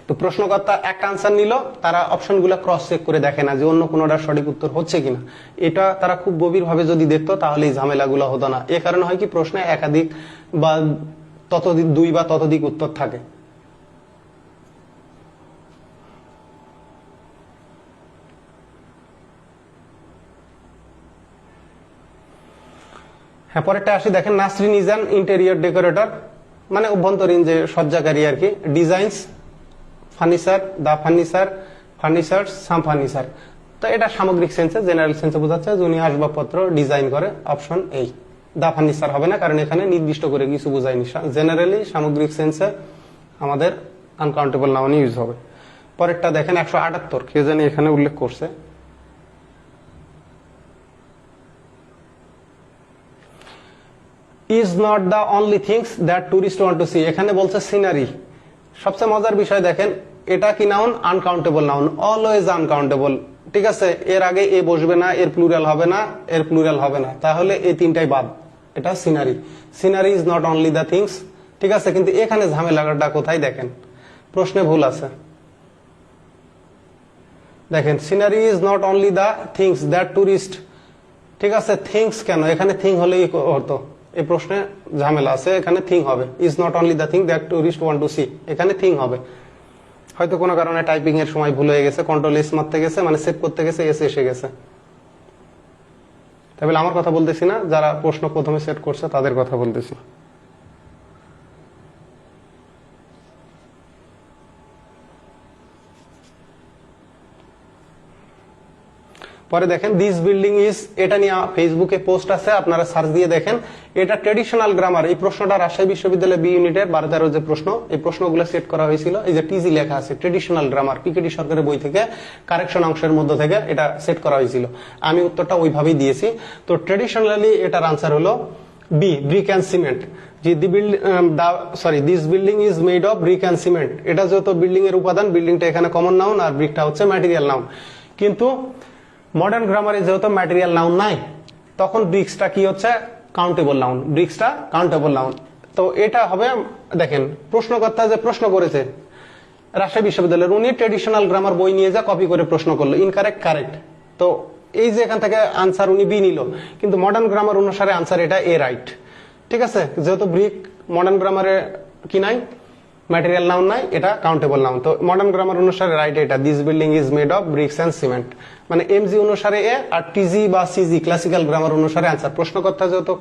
তো প্রশ্নকর্তা একটা আনসার নিল, তারা অপশনগুলো ক্রস চেক করে দেখে না যে অন্য কোনোটার সঠিক উত্তর হচ্ছে কিনা। এটা তারা খুব গভীরভাবে যদি দেখতো তাহলে এই ঝামেলাগুলো হতো না। এ কারণে হয় কি, প্রশ্নে একাধিক বা ততোধিক, 2 বা ততোধিক উত্তর থাকে। হ্যাঁ, পরেরটা আসি, দেখেন Nasrin is an interior decorator, মানে অভ্যন্তরীণ যে সজ্জাকারী আর কি। ডিজাইনস ফার্নিচার, দা ফার্নিচার, ফার্নিচার, সাম ফার্নিচার। তো এটা সামগ্রিক সেন্সে, জেনারেল সেন্সে বোঝাচ্ছে যে উনি আসবাবপত্র ডিজাইন করে। অপশন এই, দা ফার্নিচার হবে না, কারণ এখানে নির্দিষ্ট করে কিছু বোঝায়নি। জেনারেলি সামগ্রিক সেন্সে আমাদের আনকাউন্টেবল নাউন ইউজ হবে। পরেরটা দেখেন 178, কে জানি এখানে উল্লেখ করছে, is not the only things that tourist want to see. এখানে বলছে সিনারি। সবচেয়ে মজার বিষয় দেখেন, এটা কি noun? Uncountable noun, always uncountable. ঠিক আছে, এর আগে এ বসবে না, এর প্লুরাল হবে না, এর প্লুরাল হবে না, তাহলে এই তিনটাই বাদ। এটা scenery. Scenery is not only the things. ঠিক আছে, কিন্তু এখানে ঝামেলাটা কোথায়? দেখেন প্রশ্নে ভুল আছে। দেখেন, scenery is not only the things that tourist. ঠিক আছে, থিংস কেন? এখানে থিং হলেই হতো। এই প্রশ্নে ঝামেলা আছে, এখানে থিং হবে। Is not only the thing that tourist want to see, এখানে থিং হবে। হয়তো কোনো কারণে টাইপিং এর সময় ভুল হয়ে গেছে, কন্ট্রোল এস মারতে গেছে, মানে সেভ করতে গেছে, এস এসে গেছে। তাহলে আমার কথা বলতেছি না, যারা প্রশ্ন প্রথমে সেট করছে তাদের কথা বলতেছি। পরে দেখেন, দিস বিল্ডিং ইজ, এটা নিয়ে ফেসবুকে পোস্ট আছে, আপনারা সার্চ দিয়ে দেখেন। এটা ট্রেডিশনাল গ্রামার। এই প্রশ্নটা রাজশাহী বিশ্ববিদ্যালয় বি ইউনিটের 12-13 যে প্রশ্ন, এই প্রশ্নগুলো সেট করা হয়েছিল। এই যে টিজি লেখা আছে, ট্রেডিশনাল গ্রামার, পিকেডি সরকারের বই থেকে কারেকশন অংশের মধ্যে থেকে এটা সেট করা হয়েছিল। আমি উত্তরটা ওইভাবেই দিয়েছি। তো ট্রেডিশনালি এটার আনসার হলো B, brick and cement. This building is made of brick and cement. এটা যেহেতু বিল্ডিং এর উপাদান, বিল্ডিংটা এখানে কমন নাউন আর ব্রিকটা হচ্ছে ম্যাটেরিয়াল নাউন। কিন্তু মডার্ন গ্রামারে যেহেতু ম্যাটেরিয়াল নাউন নাই, তখন ব্রিক্সটা কি হচ্ছে? Countable noun. ব্রিক্সটা কাউন্টেবল নাউন। তো এটা হবে, দেখেন প্রশ্নকর্তা যে প্রশ্ন করেছে রাজশাহী বিশ্ববিদ্যালয়ের, উনি ট্রেডিশনাল গ্রামার বই নিয়ে যা কপি করে প্রশ্ন করলো, ইনকারেক্ট কারেক্ট। তো এই যে এখান থেকে আনসার উনি বি নিল, কিন্তু মডার্ন গ্রামার অনুসারে আনসার এটা এ রাইট। ঠিক আছে, যেহেতু ব্রিক মডার্ন গ্রামারে কি নাই, ম্যাটেরিয়াল নাউন নাই, এটা কাউন্টেবল নাউন। তো মডার্ন গ্রামার অনুসারে রাইট এটা, this building is made of bricks and cement, মানে এমজি অনুসারে এ, আর টিজি বা সিজি ক্লাসিক্যাল গ্রামার অনুসারে অ্যান্সার। প্রশ্নকর্তা যেহেতু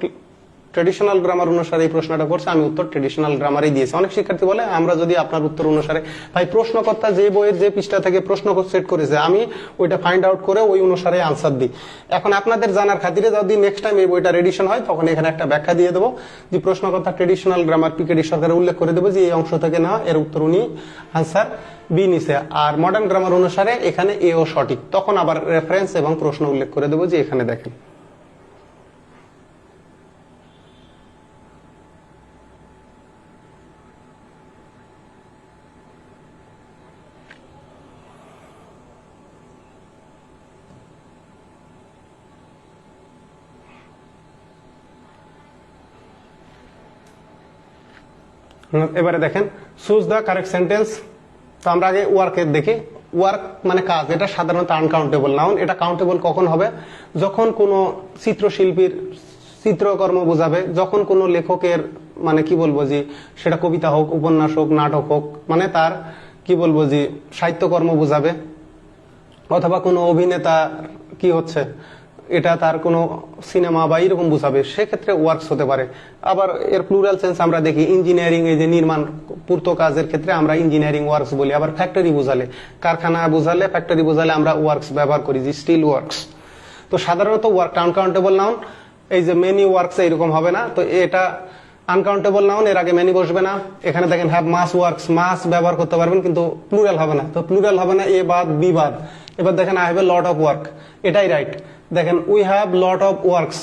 ট্রেডিশনাল গ্রামার অনুসারে এই প্রশ্নটা করছে, আমি উত্তর ট্রেডিশনাল গ্রামারই দিয়েছি। অনেক শিক্ষার্থী বলে আমরা যদি আপনার উত্তর অনুসারে, ভাই প্রশ্নকর্তা যে বইয়ের যে পৃষ্ঠা থেকে প্রশ্ন সেট করেছে আমি ওইটা ফাইন্ড আউট করে ওই অনুসারে আনসার দিই। এখন আপনাদের জানার খাতিরে যদি নেক্সট টাইম এই বইটা রেডিশন হয় তখন এখানে একটা ব্যাখ্যা দিয়ে দেবো যে প্রশ্নকর্তা ট্রেডিশনাল গ্রামার পিকেডি সরকারের উল্লেখ করে দেবো যে এই অংশ থেকে না এর উত্তর উনি আনসার বি নিছে, আর মডার্ন গ্রামার অনুসারে এখানে এ ও সঠিক, তখন আবার রেফারেন্স এবং প্রশ্ন উল্লেখ করে দেবো যে এখানে দেখেন। এবারে দেখেন চুজ দ্য কারেক্ট সেন্টেন্স। তো আমরা আগে ওয়ার্কের দেখি। ওয়ার্ক মানে কাজ, এটা সাধারণত আনকাউন্টেবল নাউন। এটা কাউন্টেবল কখন হবে? যখন কোনো চিত্রশিল্পীর চিত্রকর্ম বোঝাবে, যখন কোনো লেখকের মানে কি বলবো যে সেটা কবিতা হোক, উপন্যাস হোক, নাটক হোক, মানে তার কি বলবো যে সাহিত্যকর্ম বোঝাবে, অথবা কোনো অভিনেতা কি হচ্ছে এটা তার কোনো সিনেমা বা এরকম বুঝাবে, সেক্ষেত্রে ওয়ার্কস হতে পারে। আবার এর প্লুরাল সেন্স আমরা দেখি ইঞ্জিনিয়ারিং, এই যে নির্মাণ পূর্ত কাজের ক্ষেত্রে আমরা ইঞ্জিনিয়ারিং ওয়ার্কস বলি। আবার ফ্যাক্টরি বোঝালে, কারখানা বোঝালে, ফ্যাক্টরি বোঝালে আমরা ওয়ার্কস ব্যবহার করি, যে স্টিল ওয়ার্কস। তো সাধারণত ওয়ার্ক আনকাউন্টেবল নাউন, এই যে মেনি ওয়ার্কস এইরকম হবে না। তো এটা আনকাউন্টেবল নাউন, এর আগে মেনি বসবে না। এখানে দেখেন হ্যাভ মাস ওয়ার্কস, মাস ব্যবহার করতে পারবেন কিন্তু প্লুরাল হবে না। তো প্লুরাল হবে না, এ বাদ বি বাদ। এবার দেখেন I have a lot of work, এটাই রাইট। দেখেন we have lot of works,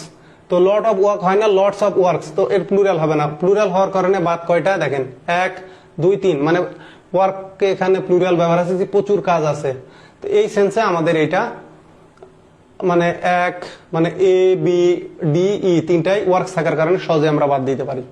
তো লট অফ ওয়ার্ক হয় না, লটস অফ ওয়ার্কস, তো এর প্লুরাল হবে না। প্লুরাল হওয়ার কারণে বাদ কয়টা দেখেন, 1 2 3, মানে ওয়ার্ককে এখানে প্লুরাল ব্যবহার আছে যে প্রচুর কাজ আছে। তো এই সেন্সে আমাদের এটা মানে মানে এ বি ডি ই তিনটাই ওয়ার্কস থাকার কারণে সহজে আমরা বাদ দিতে পারি।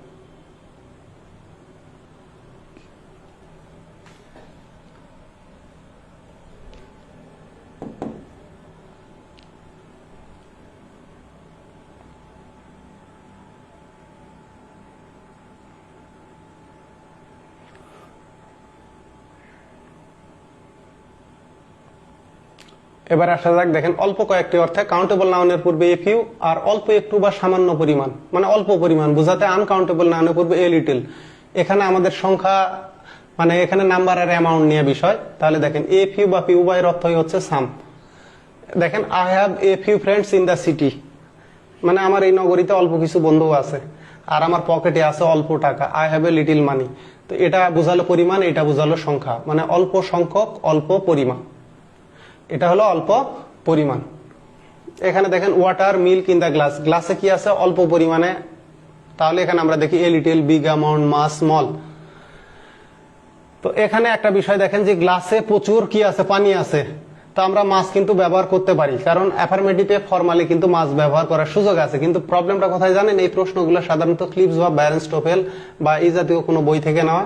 এবার আসা যাক, দেখেন অল্প কয়েকটি অর্থে কাউন্টেবল নাউনের পূর্বে এ ফিউ, আর অল্প একটু বা সামান্য পরিমাণ, মানে অল্প পরিমাণ বোঝাতে আনকাউন্টেবল নাউনের পূর্বে এ লিটল। এখানে আমাদের সংখ্যা মানে এখানে নাম্বার আর অ্যামাউন্ট নিয়ে বিষয়। তাহলে দেখেন এ ফিউ বা ফিউ বা এর অর্থই হচ্ছে সাম। দেখেন I have a few friends in the city, মানে আমার এই নগরীতে অল্প কিছু বন্ধু আছে, আর আমার পকেটে আছে অল্প টাকা, আই হ্যাভ এ লিটিল মানি। তো এটা বোঝালো পরিমাণ, এটা বোঝালো সংখ্যা, মানে অল্প সংখ্যক অল্প পরিমাণ, এটা হলো অল্প পরিমাণ। এখানে দেখেন water milk in the glass, গ্লাসে কি আছে অল্প পরিমাণে, তাহলে এখানে আমরা দেখি a little, big amount, much, small. তো এখানে একটা বিষয় দেখেন যে গ্লাসে প্রচুর কি আছে, পানি আছে, তো আমরা মাছ কিন্তু ব্যবহার করতে পারি, কারণ অ্যাফার্মেটিভে ফর্মালি কিন্তু মাছ ব্যবহার করার সুযোগ আছে। কিন্তু প্রবলেমটা কোথায় জানেন, এই প্রশ্নগুলো সাধারণত ক্লিপস বা ব্যারেন্স টোফেল বা এই জাতীয় কোনো বই থেকে নেওয়া,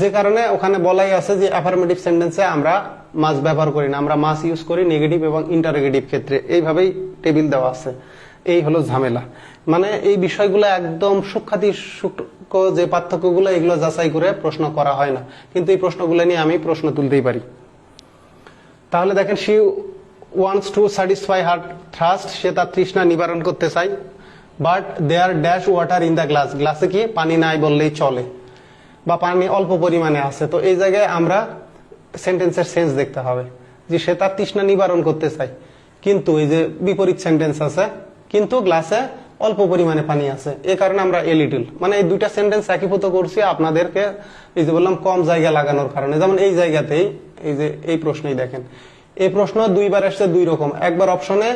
যে কারণে ওখানে বলাই আছে যে অ্যাফার্মেটিভ সেন্টেন্সে আমরা মাছ ব্যবহার করি না, আমরা মাছ ইউজ করি নেগেটিভ এবং ইন্টারোগেটিভ ক্ষেত্রে। এইভাবেই টেবিল দেওয়া আছে, এই হলো ঝামেলা। মানে এই বিষয়গুলো একদম সূক্ষ্মাতি সূক্ষ্ম যে পার্থক্যগুলো, এগুলো যাচাই করে প্রশ্ন করা হয় না, কিন্তু এই প্রশ্নগুলো নিয়ে আমি প্রশ্ন তুলতেই পারি। তাহলে দেখেন she wants to satisfy her thirst, সে তার তৃষ্ণা নিবারণ করতে চায়, but there dash water in the glass, গ্লাসে কি পানি নাই বললেই চলে, বা পানি অল্প পরিমাণে আছে। তো এই জায়গায় আমরা সেন্টেন্সের সেন্স দেখতে হবে যে সে তার তৃষ্ণা নিবারণ করতে চায়, কিন্তু এই যে বিপরীত সেন্টেন্স আছে কিন্তু গ্লাসে অল্প পরিমাণে পানি আছে, এ কারণে আমরা এ লিটল, মানে এই দুইটা সেন্টেন্স একীভূত করছি আপনাদেরকে, এই যে বললাম কম জায়গা লাগানোর কারণে। যেমন এই জায়গাতেই এই যে এই প্রশ্নই দেখেন, এই প্রশ্ন দুইবার আসছে দুই রকম। একবার অপশনে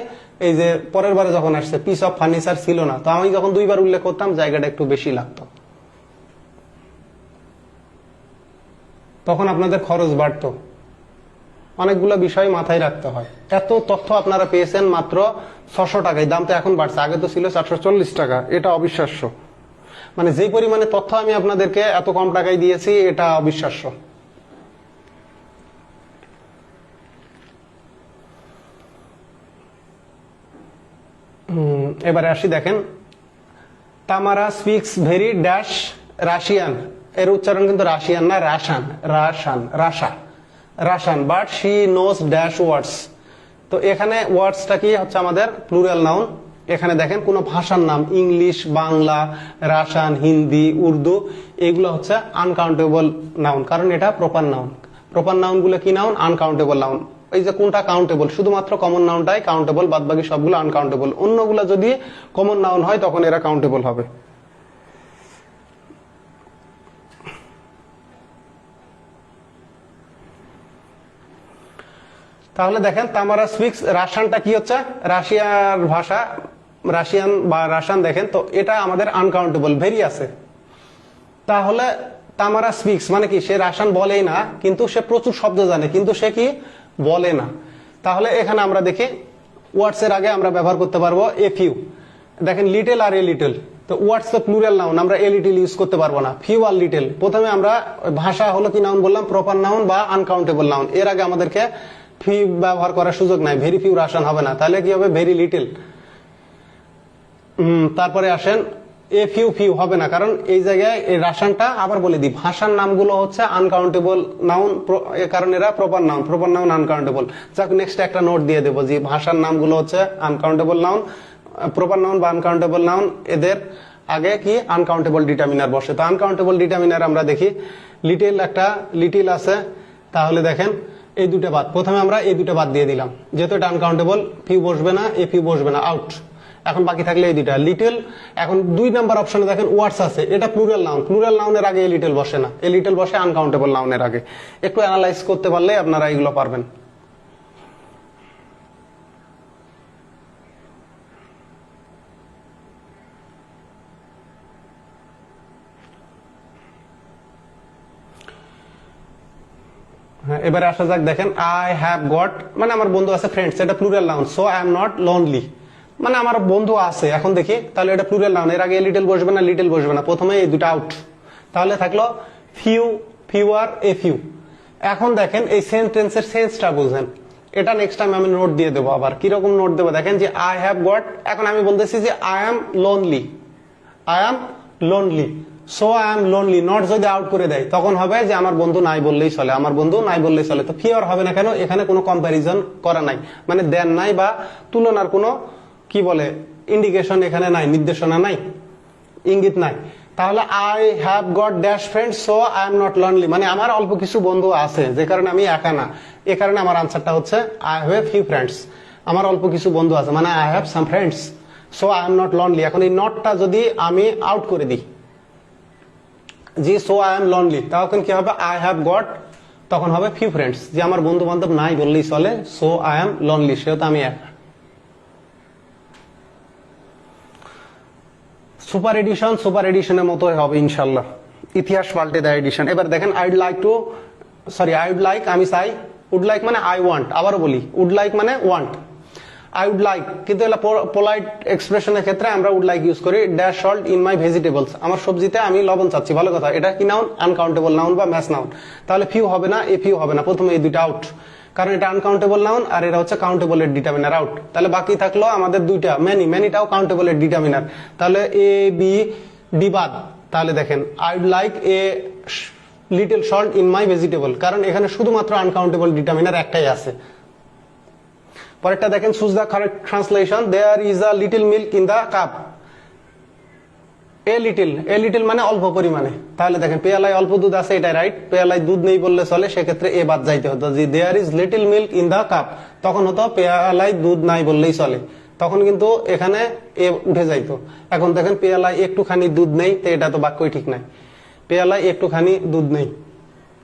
এই যে পরের বারে যখন আসছে পিস অফ ফার্নিচার ছিল না, তো আমি যখন দুইবার উল্লেখ করতাম জায়গাটা একটু বেশি লাগতো, তখন আপনাদের খরচ বাড়তো। অনেকগুলো বিষয় মাথায় রাখতে হয়। এত তথ্য আপনারা পেয়েছেন মাত্র 600 টাকায়, দাম তো এখন বাড়ছে, আগে তো ছিল 440 টাকা, এটা অবিশ্বাস্য। মানে যেই পরিমাণে তথ্য আমি আপনাদেরকে এত কম টাকায় দিয়েছি, এটা অবিশ্বাস্য। এবারে আসি, দেখেন Tamara speaks very dash Russian, এর উচ্চারণ কিন্তু রাশিয়ান না, Russian, Russian, Russia, Russian. But she knows dash words. তো এখানে ওয়ার্ডসটা কি হচ্ছে আমাদের প্লুরাল নাউন। এখানে দেখেন কোন ভাষার নাম, ইংলিশ, বাংলা, রাশান, হিন্দি, উর্দু, এগুলো হচ্ছে আনকাউন্টেবল নাউন, কারণ এটা প্রপার নাউন। প্রপার নাউন গুলো কি নাউন? Uncountable noun. এই যে কোনটা কাউন্টেবল, শুধুমাত্র কমন নাউনটাই কাউন্টেবল, বাদ বাকি সবগুলো আনকাউন্টেবল। অন্যগুলো যদি কমন নাউন হয় তখন এরা কাউন্টেবল হবে। তাহলে দেখেন তামারা স্পিক্স রাশিয়ানটা কি হচ্ছে? রাশিয়ার ভাষা, রাশিয়ান বা রাশান। দেখেন তো এটা আমাদের আনকাউন্টেবল, ভেরি আছে। তাহলে তামারা স্পিক্স মানে কি? সে রাশান বলেই না, কিন্তু সে প্রচুর শব্দ জানে, কিন্তু সে কি বলে না। তাহলে এখানে আমরা দেখি ওয়ার্ডস এর আগে আমরা ব্যবহার করতে পারবো এ ফিউ। দেখেন লিটল আর এ লিটল, তো ওয়ার্ডস তো প্লুরাল নাউন, আমরা এ লিটল ইউজ করতে পারবো না। ফিউ আর লিটল, প্রথমে আমরা ভাষা হলো কি নাউন বললাম? প্রপার নাউন বা আনকাউন্টেবল নাউন। এর আগে আমাদেরকে ফিউ ব্যবহার করার সুযোগ নাই, ভেরি ফিউ রাশান হবে না। তাহলে কি হবে? Very little. তারপরে আসেন এ ফিউ, ফিউ হবে না, কারণ এই জায়গায় এই রাশানটা আবার বলে দিই, ভাষার নামগুলো হচ্ছে আনকাউন্টেবল নাউন, কারণ এরা proper noun, proper noun uncountable. যাক, নেক্সট একটা নোট দিয়ে দেবো যে ভাষার নামগুলো হচ্ছে আনকাউন্টেবল নাউন, প্রপার নাউন বা আনকাউন্টেবল নাউন, এদের আগে কি আনকাউন্টেবল ডিটারমিনার বসে। তো আনকাউন্টেবল ডিটারমিনার আমরা দেখি লিটল, একটা লিটল আছে। তাহলে দেখেন এই দুটো বাদ, প্রথমে আমরা এই দুটো বাদ দিয়ে দিলাম, যেহেতু এটা আনকাউন্টেবল, ফিউ বসবে না, এ ফিউ বসবে না, আউট। এখন বাকি থাকলে এই দুইটা লিটল। এখন 2 নাম্বার অপশনে দেখেন ওয়ার্ডস আছে, এটা প্লুরাল নাউন, প্লুরাল নাউনের আগে এ লিটল বসে না, এ লিটল বসে আনকাউন্টেবল নাউনের আগে। একটু অ্যানালাইজ করতে পারলে আপনারা এগুলো পারবেন। হ্যাঁ, এবারে আসা যাক। দেখেন আই হ্যাভ গট মানে আমার বন্ধু আছে, ফ্রেন্ডস, এটা plural noun. So I am not lonely মানে আমার বন্ধু আছে। এখন দেখি তাহলে এটা প্লুরাল নাউন, এর আগে লিটল বসবে না, লিটল বসবে না, প্রথমে এই দুটো আউট। তাহলে থাকলো ফিউ, ফিউয়ার, এ ফিউ। এখন দেখেন এই সেন্টেন্সের সেন্সটা বুঝেন, এটা নেক্সট টাইম আমি নোট দিয়ে দেবো। আবার কিরকম নোট দেবো দেখেন, যে আই হ্যাভ গট, এখন আমি বলতেছি যে I am lonely, I am lonely, so I am lonely. Not যদি আউট করে দেয় তখন হবে যে আমার বন্ধু নাই বললেই চলে, আমার বন্ধু নাই বললেই চলে। তো ফিওর হবে না কেন? এখানে কোনো কম্প্যারিজন করা নাই, মানে দেন নাই বা তুলনার কোনো কি বলে ইন্ডিকেশন এখানে নাই, নির্দেশনা নাই, ইঙ্গিত নাই। তাহলে I have got dash friends, so I am not lonely, মানে আমার অল্প কিছু বন্ধু আছে, যে কারণে আমি একা না। এ কারণে আমার আনসারটা হচ্ছে আই হ্যাভ ফিউ ফ্রেন্ডস, আমার অল্প কিছু বন্ধু আছে, মানে I have some friends, so I am not lonely. এখন এই নটটা যদি আমি আউট করে দিই, জি সো আই এম লোনলি, তখন কি হবে? আই হ্যাভ গট, তখন হবে ফিউ ফ্রেন্ডস, যে আমার বন্ধু বান্ধব নাই বললেই চলে, সো আই এম লোনলি, সেহেতু আমি একা। সুপার এডিশন, সুপার এডিশনের মতো হবে ইনশাল্লাহ, ইতিহাস পাল্টে দেয় এডিশন। এবার দেখেন I'd like to, sorry I'd like, আমি চাই, উড লাইক মানে আই ওয়ান্ট, আবারও বলি উড লাইক মানে ওয়ান্ট, আই উড লাইক, কিন্তু এটা পোলাইট এক্সপ্রেশনের ক্ষেত্রে আমরা উড লাইক ইউজ করি। Dash salt in my vegetables, আমার সবজিতে আমি লবণ চাচ্ছি, ভালো কথা, এটা কি নাউন? আনকাউন্টেবল নাউন বা ম্যাচ নাউন। তাহলে ফিউ হবে না, এ ফিউ হবে না, প্রথমে এই দুইটা আউট, কারণ এটা আনকাউন্টেবল নাউন আর এটা হচ্ছে কাউন্টেবল এর ডিটারমিনার, আউট। তাহলে বাকি থাকলো আমাদের দুইটা মেনি, মেনিটাও কাউন্টেবল এর ডিটারমিনার, তাহলে এ বি ডি বাদ। তাহলে দেখেন I would like a little salt in my vegetable, কারণ এখানে শুধুমাত্র আনকাউন্টেবল ডিটারমিনার একটাই আছে। পরেরটা দেখেন, choose the correct translation, there is a little milk in the cup. A little, a little মানে অল্প পরিমাণে। তাহলে দেখেন পেয়ালায় অল্প দুধ আছে, এটা রাইট, পেয়ালায় দুধ নেই বললে চলে, সেক্ষেত্রে এ বাদ যাইতে হতো, যে there is little milk in the cup, তখন হতো পেয়ালায় দুধ নাই বললেই চলে, তখন কিন্তু এখানে এ উঠে যাইতো। এখন দেখেন পেয়ালায় একটুখানি দুধ নেই, তো এটা তো বাক্যই ঠিক নাই, পেয়ালায় একটুখানি দুধ নেই।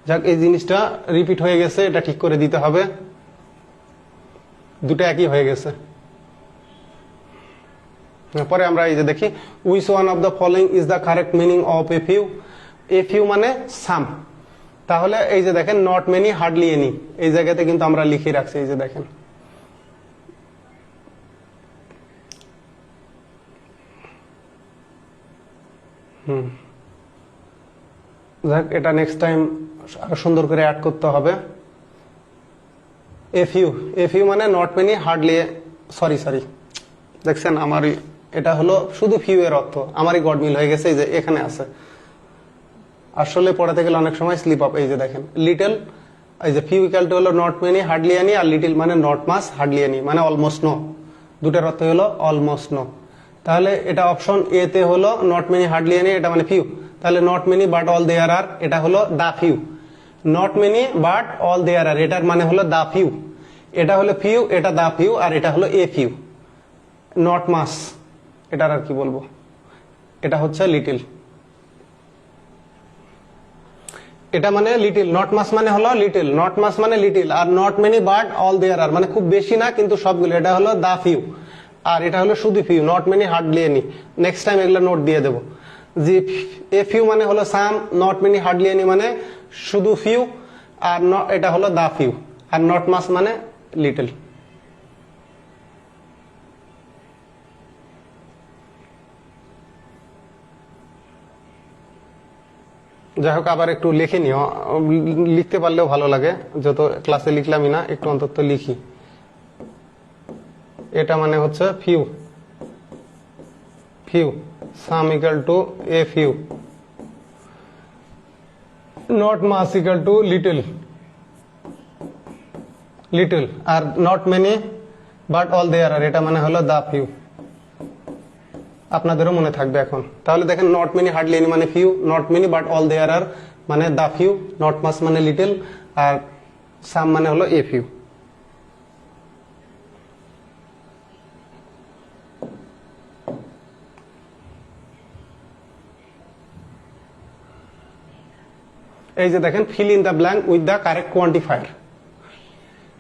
যাক, এই জিনিসটা রিপিট হয়ে গেছে, এটা ঠিক করে দিতে হবে, দুটো একই হয়ে গেছে। পরে আমরা এই যে দেখি, which one of the following is the correct meaning of a few. A few মানে সাম, তাহলে এই যে দেখেন নট মেনি, হার্ডলি এনি, এই জায়গাতে কিন্তু আমরা লিখে রাখছি, এই যে দেখেন। যাক, এটা নেক্সট টাইম আরো সুন্দর করে অ্যাড করতে হবে। এ ফিউ, এ ফিউ মানে নট মেনি, হার্ডলি, সরি দেখছেন আমার এটা হলো শুধু ফিউ এর অর্থ, আমারই গডমিল হয়ে গেছে, এই যে এখানে আছে আসলে পড়াতে গেলে অনেক সময় স্লিপ আপ। এই যে দেখেন লিটল, এই যে ফিউ ইকুয়াল টু হলো নট মেনি হার্ডলি এনি, আর লিটল মানে নট মাস হার্ডলি এনি মানে অলমোস্ট নো, দুটার অর্থ হলো অলমোস্ট নো। তাহলে এটা অপশন এ তে হলো নট মেনি হার্ডলি এনি, এটা মানে ফিউ। তাহলে not many but all there are, এটা হলো the few. Not many but all there are, এটার মানে হলো দা ফিউ। এটা হলো ফিউ, এটা দা ফিউ, আর এটা হলো এ ফিউ। নট মাস, এটার আর কি বলবো, এটা হচ্ছে লিটল। এটা মানে লিটল, নট মাস মানে হলো লিটল, নট মাস মানে লিটল, আর not many but all there are মানে খুব বেশি না কিন্তু সবগুলো, এটা হলো দা ফিউ। আর এটা হলো শুধু few, not many hardly any. Next time এগুলো নোট দিয়ে দেবো যে এ ফিউ মানে হলো সাম, নট মেনি হার্ডলি এনি মানে শুধু ফিউ, আর এটা হলো the few, are not much মানে লিটল। যাই হোক আবার একটু লিখে নিও, লিখতে পারলেও ভালো লাগে, যত ক্লাসে লিখলামই না, একটু অন্তত লিখি। এটা মানে হচ্ছে few, few some equal to a few, not much equal to little, little, আর not many but all there are, এটা মানে হলো দা ফিউ। আপনাদেরও মনে থাকবে এখন। তাহলে দেখেন নট মেনি হার্ডলি এনি মানে few, not many but all there are মানে দা ফিউ, নট মাস মানে লিটল, আর সাম মানে হলো এ ফিউ। এই যে দেখেন fill in the blank with the correct quantifier.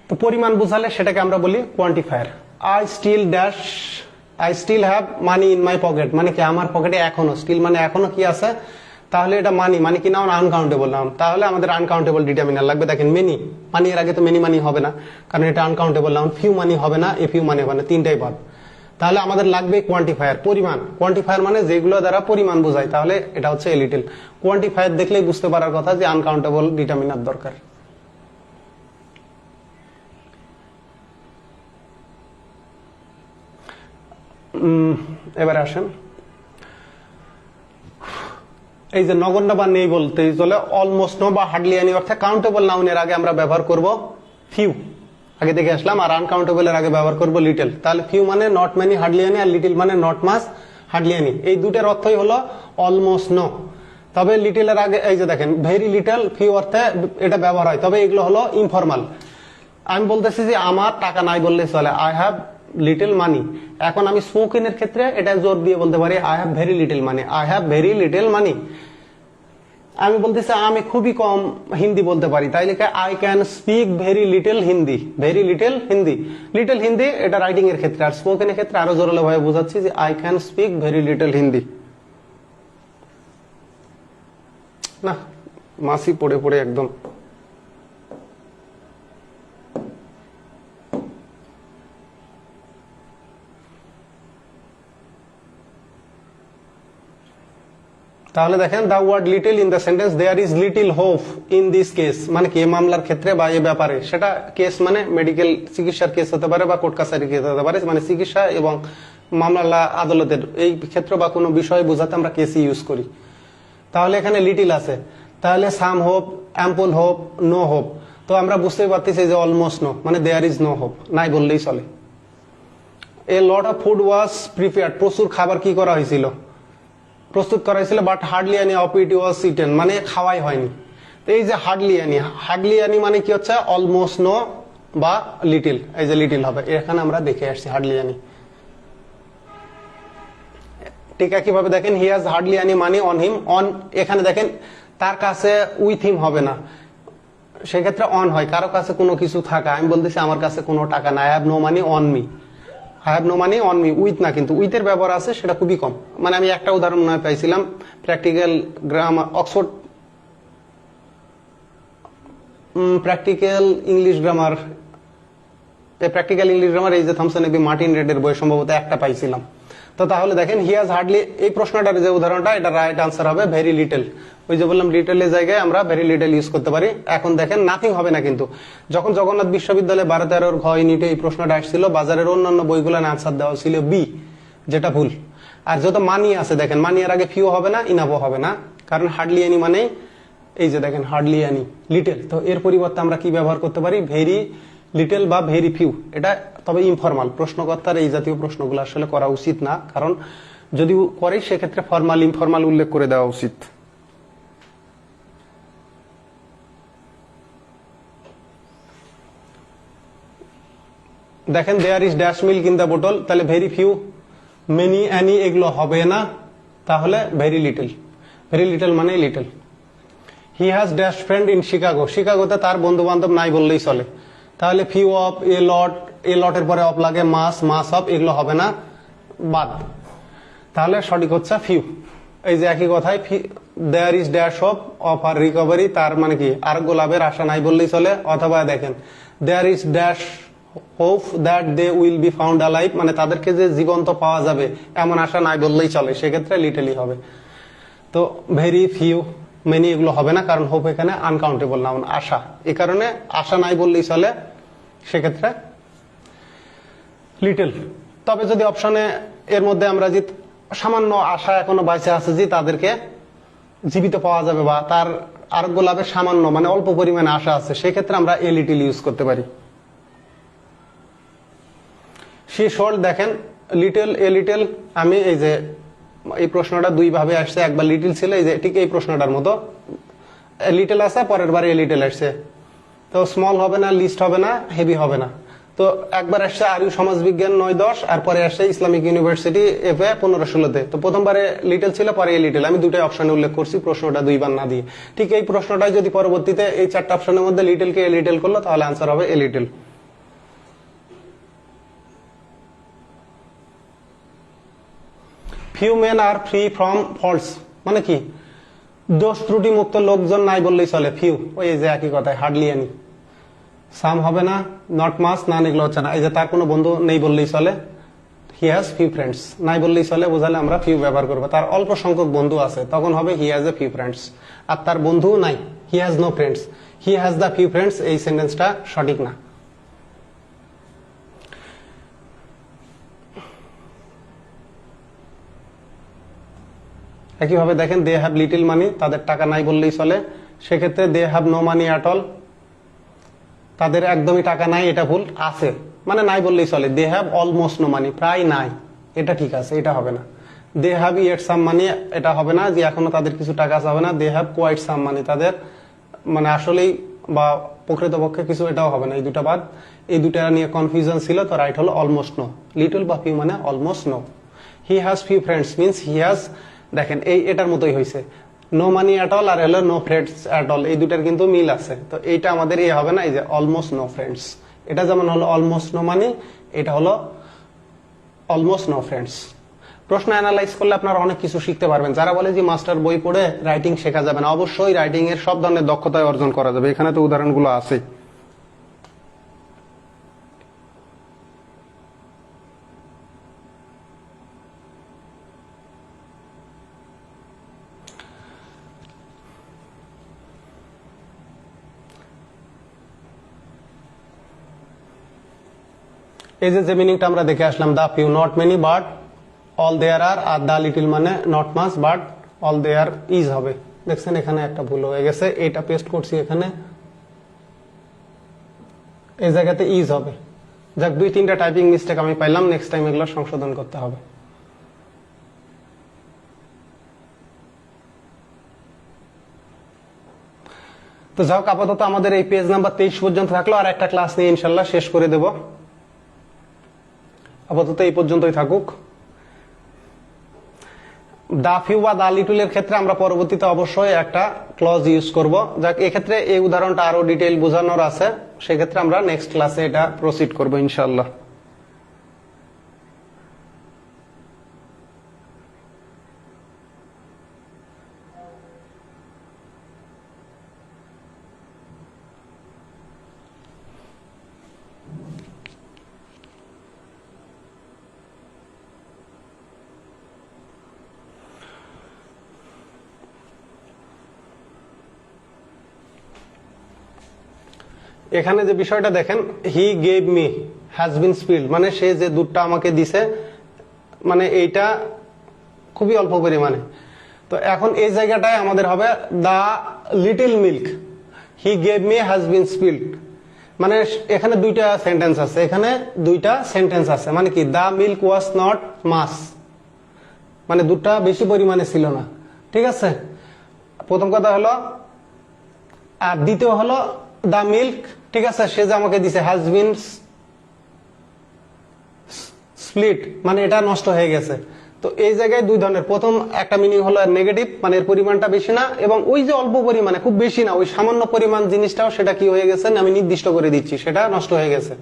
তো পরিমাণ বুঝালে সেটাকে আমরা বলি quantifier. I still have money in my pocket, মানে কি আমার পকেটে এখনো, স্টিল মানে এখনো কি আছে, তাহলে এটা মানি, মানে কি নাউন আনকাউন্টেবল নাউন, তাহলে আমাদের আনকাউন্টেবল ডিটারমিনার লাগবে। দেখেন মেনি, মানি এর আগে তো মেনি মানি হবে না, কারণ এটা আনকাউন্টেবল নাউন। ফিউ মানি হবে না, এ ফিউ মানি হবে না, তিনটাই বাদ। তাহলে আমাদের লাগবে কোয়ান্টিফায়ার, পরিমাণ। কোয়ান্টিফায়ার মানে যেগুলো দ্বারা পরিমাণ বোঝায়, তাহলে এটা হচ্ছে এ লিটল। কোয়ান্টিফায়ার দেখলেই বুঝতে পারার কথা যে আনকাউন্টেবল ডিটারমিনার দরকার। এবারে আসেন, এই যে নগণ্য বা নেই বলতে চলে অলমোস্ট নো বা হার্ডলি এনি অর্থে কাউন্টেবল নাউনের আগে আমরা ব্যবহার করব ফিউ, আগে দেখে আসলাম, আর আনকাউন্টেবল এর আগে ব্যবহার করব লিটল। তাহলে ফিউ মানে নট মেনি হার্ডলি এনি, আর লিটল মানে নট মাস হার্ডলি এনি, এই দুটার অর্থই হলো অলমোস্ট নো। তবে লিটল এর আগে এই যে দেখেন ভেরি লিটল, ফিউ অর্থে এটা ব্যবহার হয়, তবে এগুলো হলো ইনফর্মাল। আমি বলতেছি যে আমার টাকা নাই বললে চলে, আই হ্যাভ লিটল মানি। এখন আমি স্পোকেন এর ক্ষেত্রে এটা জোর দিয়ে বলতে পারি I have very little money, I have very little money. আমি বলতেছি আমি খুবই কম হিন্দি বলতে পারি, তাই লিখে I can speak very little Hindi, very little Hindi. Little Hindi এটা রাইটিং এর ক্ষেত্রে, আর স্পোকেন এর ক্ষেত্রে আরো জোরালো ভাবে বোঝাচ্ছি যে I can speak very little Hindi. না মাসি পড়ে পড়ে একদম তাহলে দেখেন the word little in the sentence there is little hope in this case, মানে কি মামলার ক্ষেত্রে বা এই ব্যাপারে, সেটা কেস মানে মেডিকেল চিকিৎসার কেস হতে পারে বা কোর্ট কাছারি কেস হতে পারে, মানে চিকিৎসা এবং মামলা আদালতের এই ক্ষেত্র বা কোনো বিষয় বোঝাতে আমরা কেসই ইউজ করি। তাহলে এখানে লিটল আছে, তাহলে some hope, ample hope, no hope. তো আমরা বুঝতেই পারতেছি যে অলমোস্ট নো মানে দেয়ার ইজ নো হোপ, নাই বললেই চলে। A lot of food was prepared, প্রচুর খাবার কি করা হয়েছিল, প্রস্তুত করা হয়েছিল, but hardly any of it was eaten, মানে খাওয়াই হয়নি। তো এই যে হার্ডলি এনি, হার্ডলি এনি মানে কি হচ্ছে অলমোস্ট নো বা লিটল, এই যে লিটল হবে, এখানে আমরা দেখে আসছি হার্ডলি এনি। ঠিক একইভাবে দেখেন he has hardly any money on him, on এখানে দেখেন তার কাছে উইথ হিম হবে না, সেক্ষেত্রে অন হয়, কারো কাছে কোনো কিছু থাকা। আমি বলতেছি আমার কাছে কোনো টাকা নাই, I have no money on me, I have no money on me, with না, কিন্তু উইথের ব্যবহার আছে সেটা খুবই কম। মানে আমি একটা উদাহরণ নয় পাইছিলাম practical grammar, Oxford practical English grammar, practical English grammar এই যে থমসন এবি মার্টিন রেডের বই সম্ভবত একটা পাইছিলাম। তো তাহলে দেখেন হি হ্যাজ হার্ডলি, এই প্রশ্নটার যে উদাহরণটা, এটা রাইট আনসার হবে ভেরি লিটল। ওই যে বললাম লিটলের জায়গায় আমরা ভেরি লিটল ইউজ করতে পারি। এখন দেখেন নাথিং হবে না, কিন্তু যখন জগন্নাথ বিশ্ববিদ্যালয়ে 12-13 ঘ ইউনিটে এই প্রশ্নটা আসছিল, বাজারের অন্যান্য বইগুলো আনসার দেওয়া ছিল বি, যেটা ভুল। আর যত মানি আছে দেখেন, মানি এর আগে ফিউ হবে না, ইনাভো হবে না, কারণ হার্ডলি এনি মানে এই যে দেখেন হার্ডলি এনি, লিটল, তো এর পরিবর্তে আমরা কি ব্যবহার করতে পারি, ভেরি লিটল বা ভেরি ফিউ। এটা তবে ইনফরমাল, প্রশ্নকর্তার এই জাতীয় প্রশ্নগুলো আসলে করা উচিত না, কারণ যদি করে সেক্ষেত্রে ফর্মাল ইনফরমাল উল্লেখ করে দেওয়া উচিত। দেখেন there is dash milk in the বোতল, তাহলে ভেরি ফিউ, মেনি, অ্যানি এগুলো হবে না, তাহলে ভেরি লিটল। ভেরি লিটল মানে little. He has dash friend in Chicago, শিকাগোতে তার বন্ধু বান্ধব নাই বললেই চলে, তাহলে ফিউ অফ, এ লট, এ লটের পরে অফ লাগে, মাস, মাস অফ এগুলো হবে না, বাদ। তাহলে সঠিক হচ্ছে ফিউ। এই যে একই কথায় দেয়ার ইজ ড্যাশ অফ আর রিকভারি, তার মানে কি আর গোলাপের আশা নাই বললেই চলে, অথবা দেখেন there is dash hope that they will be found alive, মানে তাদেরকে যে জীবন্ত পাওয়া যাবে এমন আশা নাই বললেই চলে, সেক্ষেত্রে লিটলই হবে। তো ভেরি ফিউ, মেনি এগুলো হবে না, কারণ হোপ এখানে আনকাউন্টেবল নাউন, আশা, এই কারণে আশা নাই বললেই চলে, সেক্ষেত্রে লিটল। তবে যদি অপশনে এর মধ্যে আমরা যে সামান্য আশা এখনো বাইচে আছে যে তাদেরকে জীবিত পাওয়া যাবে, বা তার আরোগ্য লাভের সামান্য মানে অল্প পরিমাণে আশা আছে, সেক্ষেত্রে আমরা এ লিটল ইউজ করতে পারি। শি শোল্ড, দেখেন লিটল, এ লিটল, আমি এই যে এই প্রশ্নটা দুই ভাবে আসছে, একবার লিটল ছিল, এই যে ঠিক এই প্রশ্নটার মতো লিটল আছে, পরের বার এ লিটল আসছে, তো স্মল হবে না, লিস্ট হবে না, হেভি হবে না। তো একবার আসছে আর ইউ সমাজবিজ্ঞান 9-10, আর পরে আসছে ইসলামিক ইউনিভার্সিটি এফএ 15-16-তে। তো প্রথমবারে লিটল ছিল, পরে এ লিটল, আমি দুটাই অপশনে উল্লেখ করছি প্রশ্নটা দুইবার না দিয়ে। ঠিক এই প্রশ্নটাই যদি পরবর্তীতে এই চারটা অপশনের মধ্যে লিটলকে এ লিটল করলো, তাহলে আনসার হবে a little. Few men are free from faults, মানে কি দোষ ত্রুটি মুক্ত লোকজন নাই বললেই চলে, ফিউ, ওই যে একই কথায় হার্ডলি এনি। সাম হবে না, নট মাস, নান এগুলো হচ্ছে না, এই যে তার কোনো বন্ধু নেই বললেই চলে, হি হ্যাজ ফিউ ফ্রেন্ডস, নাই বললেই চলে, বোঝালে আমরা ফিউ ব্যবহার করবো। তার অল্প সংখ্যক বন্ধু আছে, তখন হবে he has a few friends. আর তার বন্ধু নাই, he has no friends, he has the few friends, এই সেন্টেন্সটা সঠিক না। একইভাবে দেখেন দে হ্যাভ লিটল মানি, তাদের টাকা নাই বললেই চলে, সেক্ষেত্রে they have no money at all, তাদের একদমই টাকা নাই, এটা ভুল, আছে মানে নাই বললেই চলে। They have almost no money, প্রায় নাই, এটা ঠিক আছে, এটা হবে না। দে হ্যাভ ইয়েট সাম মানি, এটা হবে না, যে এখনো তাদের কিছু টাকা আছে, হবে না। দে হ্যাভ কোয়াইট সাম মানি, তাদের মানে আসলেই বা প্রকৃতপক্ষে কিছু, এটাও হবে না, এই দুটা বাদ। এই দুটা নিয়ে কনফিউশন ছিল, তো রাইট হলো অলমোস্ট নো। লিটল বা ফিউ মানে almost no. He has few friends means he has, দেখেন এই এটার মতোই হয়েছে, নো মানি অ্যাট অল আর হলো নো ফ্রেন্ডস অ্যাট অল, এই দুটার কিন্তু মিল আছে, তো এইটা আমাদের এ হবে না, এই যে অলমোস্ট নো ফ্রেন্ডস, এটা যেমন হলো অলমোস্ট নো মানি, এটা হলো অলমোস্ট নো ফ্রেন্ডস। প্রশ্ন অ্যানালাইজ করলে আপনারা অনেক কিছু শিখতে পারবেন। যারা বলে যে মাস্টার বই পড়ে রাইটিং শেখা যাবে না, অবশ্যই রাইটিং এর সব ধরনের দক্ষতায় অর্জন করা যাবে, এখানে তো উদাহরণগুলো আছে। এই যে মিনিংটা আমরা দেখে আসলাম, the few not many but all there are, আর দা লিটল মানে not much but all there is হবে। দেখছেন এখানে একটা ভুল হয়ে গেছে, এটা পেস্ট করছি এখানে, এই জায়গাতে ইজ হবে। যাক, 2-3টা টাইপিং মিস্টেক আমি পাইলাম, নেক্সট টাইম এগুলো সংশোধন করতে হবে। তো যাক, আপাতত আমাদের এই পেজ নাম্বার 23 পর্যন্ত থাকলো, আর একটা ক্লাস নিয়ে ইনশাল্লাহ শেষ করে দেব। আপাতত এই পর্যন্তই থাকুক। দা ফিউ বা দা লিটলের ক্ষেত্রে আমরা পরবর্তীতে অবশ্যই একটা ক্লজ ইউজ করব। যাক, এক্ষেত্রে এই উদাহরণটা আরো ডিটেইল বোঝানোর আছে, সেক্ষেত্রে আমরা নেক্সট ক্লাসে এটা প্রসিড করব ইনশাআল্লাহ। এখানে যে বিষয়টা দেখেন, হি gave me has been spilled, মানে সে যে দুধটা আমাকে দিছে, মানে এইটা খুবই অল্প পরিমাণে। তো এখন এই জায়গাটায় আমাদের হবে the little milk he gave me has been spilled. মানে এখানে দুইটা সেন্টেন্স আছে, এখানে দুইটা সেন্টেন্স আছে, মানে কি দা মিল্ক ওয়াজ নট মাস, মানে দুধটা বেশি পরিমাণে ছিল না। ঠিক আছে, প্রথম কথা হলো। আর দ্বিতীয় হলো দা মিল্ক, ঠিক আছে, সে যে আমাকে দিছে হ্যাজ বিন স্প্লিট, মানে এটা নষ্ট হয়ে গেছে। তো এই জায়গায় দুই ধরনের, প্রথম একটা মিনিং হলো নেগেটিভ, মানে এর পরিমাণটা বেশি না, এবং ওই যে অল্প পরিমাণে, খুব বেশি না, ওই সামান্য পরিমাণ জিনিসটাও সেটা কি হয়ে গেছে, আমি নির্দিষ্ট করে দিচ্ছি, সেটা নষ্ট হয়ে গেছে।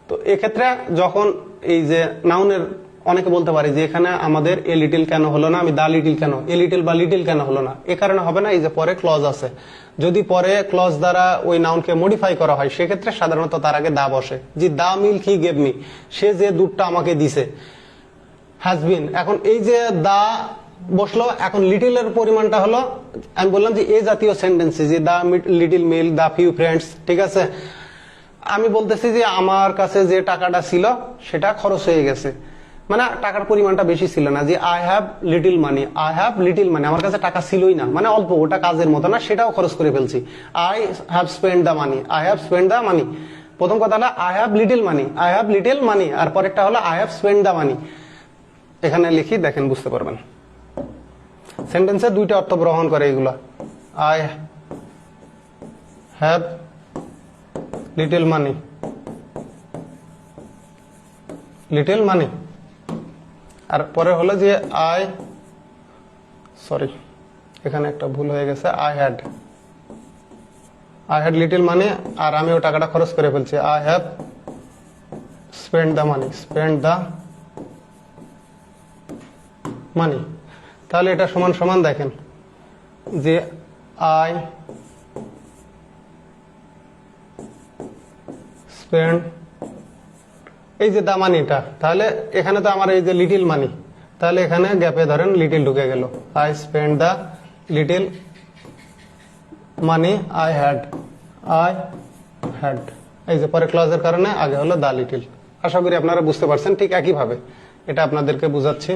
তো এক্ষেত্রে যখন এই যে নাউনের, অনেকে বলতে পারে যে এখানে আমাদের এ লিটিল কেন হলো না, আমি দা লিটিল কেন, এ লিটিল বা লিটিল কেন হলো না, এ কারণে হবে না, এই যে পরে ক্লজ আছে। যদি পরে ক্লজ দ্বারা ওই নাউনকে মডিফাই করা হয়, সেক্ষেত্রে সাধারণত তার আগে দা বসে। যে দা মিল্ক হি গেভ মি, সে যে দুধটা আমাকে দিছে, হ্যাজ বিন, এখন এই যে দা বসলো, এখন লিটিলের পরিমাণটা হলো, আমি বললাম যে এই জাতীয় সেন্টেন্সে যে the little milk, the few friends, ঠিক আছে, আমি বলতেছি যে আমার কাছে যে টাকাটা ছিল সেটা খরচ হয়ে গেছে, মানে টাকার পরিমাণটা বেশি ছিল না। যে I have little money, I have little money, আমার কাছে টাকা ছিলই না, মানে অল্প, ওটা কাজের মতো না, সেটাও খরচ করে ফেলছি। I have spend the money, I have spend the money. প্রথম কথা হলো I have little money, I have little money, আর পরেরটা হলো I have spend the money. এখানে লিখি, দেখেন বুঝতে পারবেন, সেন্টেন্সে দুইটা অর্থ গ্রহণ করে এগুলা। I have little money, little money, আর পরে হলো যে সরি এখানে একটা ভুল হয়ে গেছে, আই হ্যাড লিটিল মানি, আর আমি ও টাকাটা খরচ করে ফেলছি। I have spend the money, spend the money. তাহলে এটা সমান সমান দেখেন যে আই স্পেন্ড, এই যে দা মানিটা, তাহলে এখানে তো আমার এই যে লিটিল মানি, তাহলে এখানে গ্যাপে ধরেন লিটিল ঢুকে গেল। I spend the little money I had, এই যে পরে ক্লজের কারণে আগে হলো দা লিটিল। আশা করি আপনারা বুঝতে পারছেন। ঠিক একইভাবে এটা আপনাদেরকে বুঝাচ্ছি।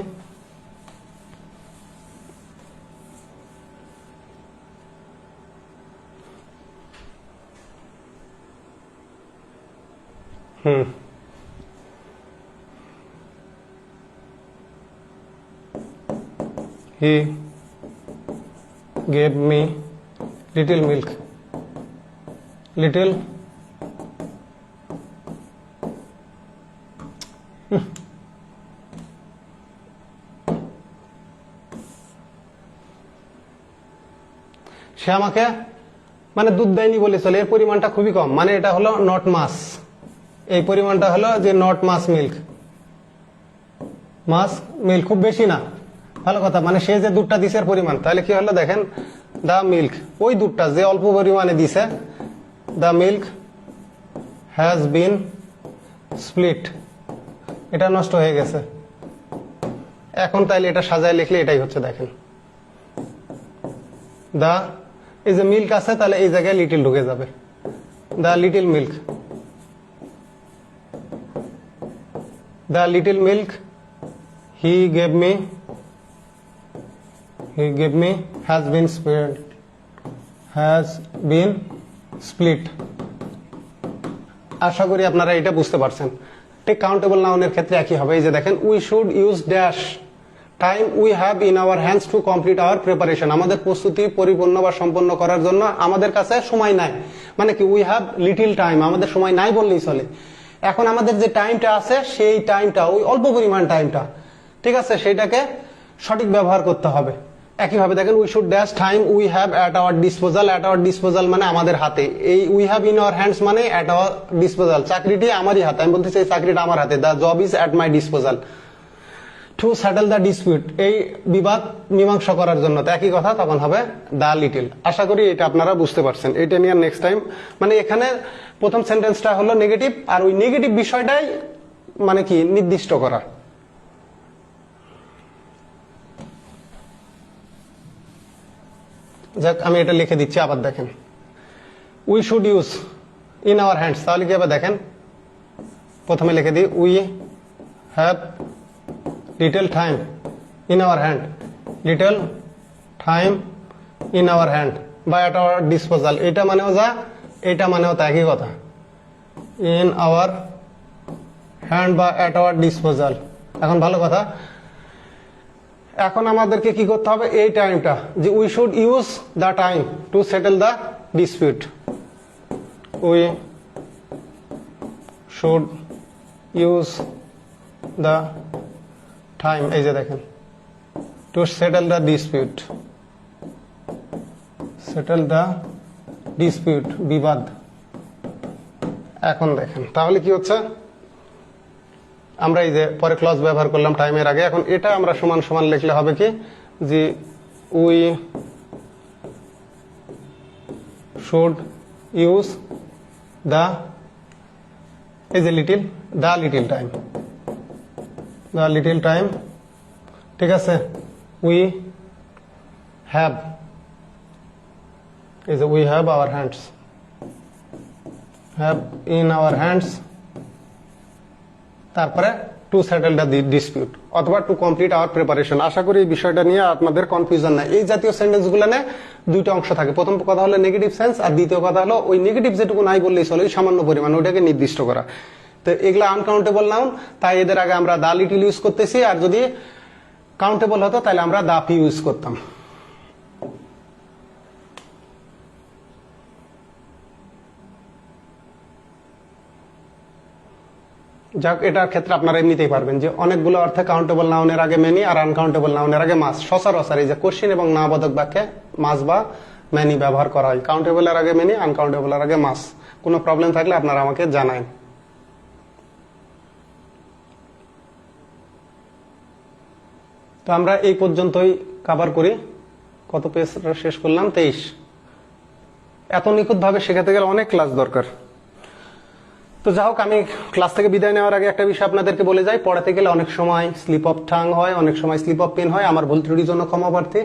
He gave me little milk, little সে আমাকে মানে দুধ দেয়নি বলে চলে, এর পরিমাণটা খুবই কম, মানে এটা হলো নট মাস, এই পরিমাণটা হলো যে নট মাস মিল্ক, খুব বেশি না, ভালো কথা, মানে সে যে দুধটা দিছে এর পরিমাণ, তাহলে কি হলো দেখেন, দা মিল্ক, ওই দুধটা যে অল্প পরিমাণে দিছে, দা মিল্ক হ্যাজ বিন স্প্লিট, এটা নষ্ট হয়ে গেছে। এখন তাইলে এটা সাজায় লিখলে এটাই হচ্ছে, দেখেন দা, এই যে মিল্ক আছে, তাহলে এই জায়গায় লিটিল ঢুকে যাবে, the little milk, the little milk he gave me has been split। আশা করি আপনারা এটা বুঝতে পারছেন। ঠিক কাউন্টেবল নাউনের ক্ষেত্রে একই হবে। এই যে দেখেন, we should use dash time we have in our hands to complete our preparation. আমাদের প্রস্তুতি পরিপূর্ণ বা সম্পন্ন করার জন্য আমাদের কাছে সময় নাই, মানে কি উই হ্যাভ লিটিল টাইম, আমাদের সময় নাই বললেই চলে। এখন আমাদের যে টাইমটা আছে, সেই টাইমটা, ওই অল্প পরিমাণ টাইমটা, ঠিক আছে, সেইটাকে সঠিক ব্যবহার করতে হবে। একইভাবে দেখেন, we should dash time we have at our disposal, at our disposal মানে আমাদের হাতে, এই we have in our hands মানে অ্যাট আওয়ার ডিসপোজাল, চাকরিটি আমারই হাতে, আমি বলতে চাই চাকরিটা আমার হাতে, the job is at my disposal to settle the dispute, এই বিবাদ মীমাংসা করার জন্য। তো একই কথা তখন হবে দ্য লিটিল। আশা করি এটা আপনারা বুঝতে পারছেন। এটা নিয়ে নেক্সট টাইম, মানে এখানে প্রথম সেন্টেন্সটা হলো নেগেটিভ, আর ওই নেগেটিভ বিষয়টাই মানে কি নির্দিষ্ট করা। যাক, আমি এটা লিখে দিচ্ছি, আবার দেখেন, we should use in our hands, তাহলে কি হবে দেখেন, প্রথমে লিখে দিই we have little time in our hand, little time in our hand বা এট আওয়ার ডিসপোজাল, এটা মানেও যা এটা মানেও তা একই কথা। ইন আওয়ার হ্যান্ড বা এট আওয়ার ডিসপোজাল। এখন ভালো কথা, এখন আমাদেরকে কি করতে হবে, এই টাইমটা যে we should use the time to settle the dispute, we should use the time, এই যে দেখেন, to settle the dispute, settle the dispute, বিবাদ। এখন দেখেন তাহলে কি হচ্ছে, আমরা এই যে পরে ক্লজ ব্যবহার করলাম টাইমের আগে, এখন এটা আমরা সমান সমান লিখলে হবে কি যে উই শুড ইউজ দা, এই যে লিটিল, দা লিটিল টাইম, দা লিটিল টাইম, ঠিক আছে। উই হ্যাভ, এই যে we have our hands, have in our hands, তারপরে টু সেটেল দ্য ডিসপিউট অথবা টু কমপ্লিট আওয়ার প্রিপারেশন। আশা করি এই বিষয়টা নিয়ে আপনাদের কনফিউশন নাই। এই জাতীয় সেন্টেন্স গুলো দুইটা অংশ থাকে, প্রথম কথা হলো নেগেটিভ সেন্স, আর দ্বিতীয় কথা হলো ওই নেগেটিভ যেটুকু নাই বললেই চলে, ওই সামান্য পরিমাণ ওইটাকে নির্দিষ্ট করা। তো এগুলা আনকাউন্টেবল নাউন, তাই এদের আগে আমরা দা লিটিল ইউজ করতেছি, আর যদি কাউন্টেবল হতো তাহলে আমরা দা ফিউ ইউজ করতাম। যাক, এটার ক্ষেত্রে আপনারা এমনিতেই পারবেন যে অনেকগুলো অর্থে কাউন্টেবল নাউনের আগে মেনি আর আনকাউন্টেবল নাউনের আগে মাস, সচরাচর এই যে কোশ্চেন এবং নাবোধক বাক্যে মাস বা মেনি ব্যবহার করা হয়। কাউন্টেবলের আগে মেনি, আনকাউন্টেবলের আগে মাস। কোনো প্রবলেম থাকলে আপনারা আমাকে জানান। তো আমরা এই পর্যন্তই কভার করি। কত পেজ শেষ করলাম? 23। এত নিখুঁত ভাবে শেখাতে গেলে অনেক ক্লাস দরকার। তো যাই হোক, আমি ক্লাস থেকে বিদায় নেওয়ার আগে একটা বিষয় আপনাদেরকে বলে যাই, পড়াতে গেলে অনেক সময় স্লিপ অফ টাং হয়, অনেক সময় স্লিপ অফ পেন হয়। আমার ভুল ত্রুটির জন্য ক্ষমা প্রার্থী।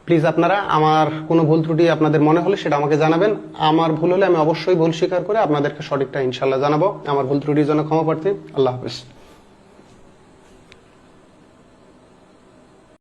প্লিজ আপনারা আমার কোনো ভুল ত্রুটি আপনাদের মনে হলে সেটা আমাকে জানাবেন। আমার ভুল হলে আমি অবশ্যই ভুল স্বীকার করে আপনাদেরকে সঠিকটা ইনশাল্লাহ জানাবো। আমার ভুল ত্রুটির জন্য ক্ষমা প্রার্থী। আল্লাহ হাফিজ।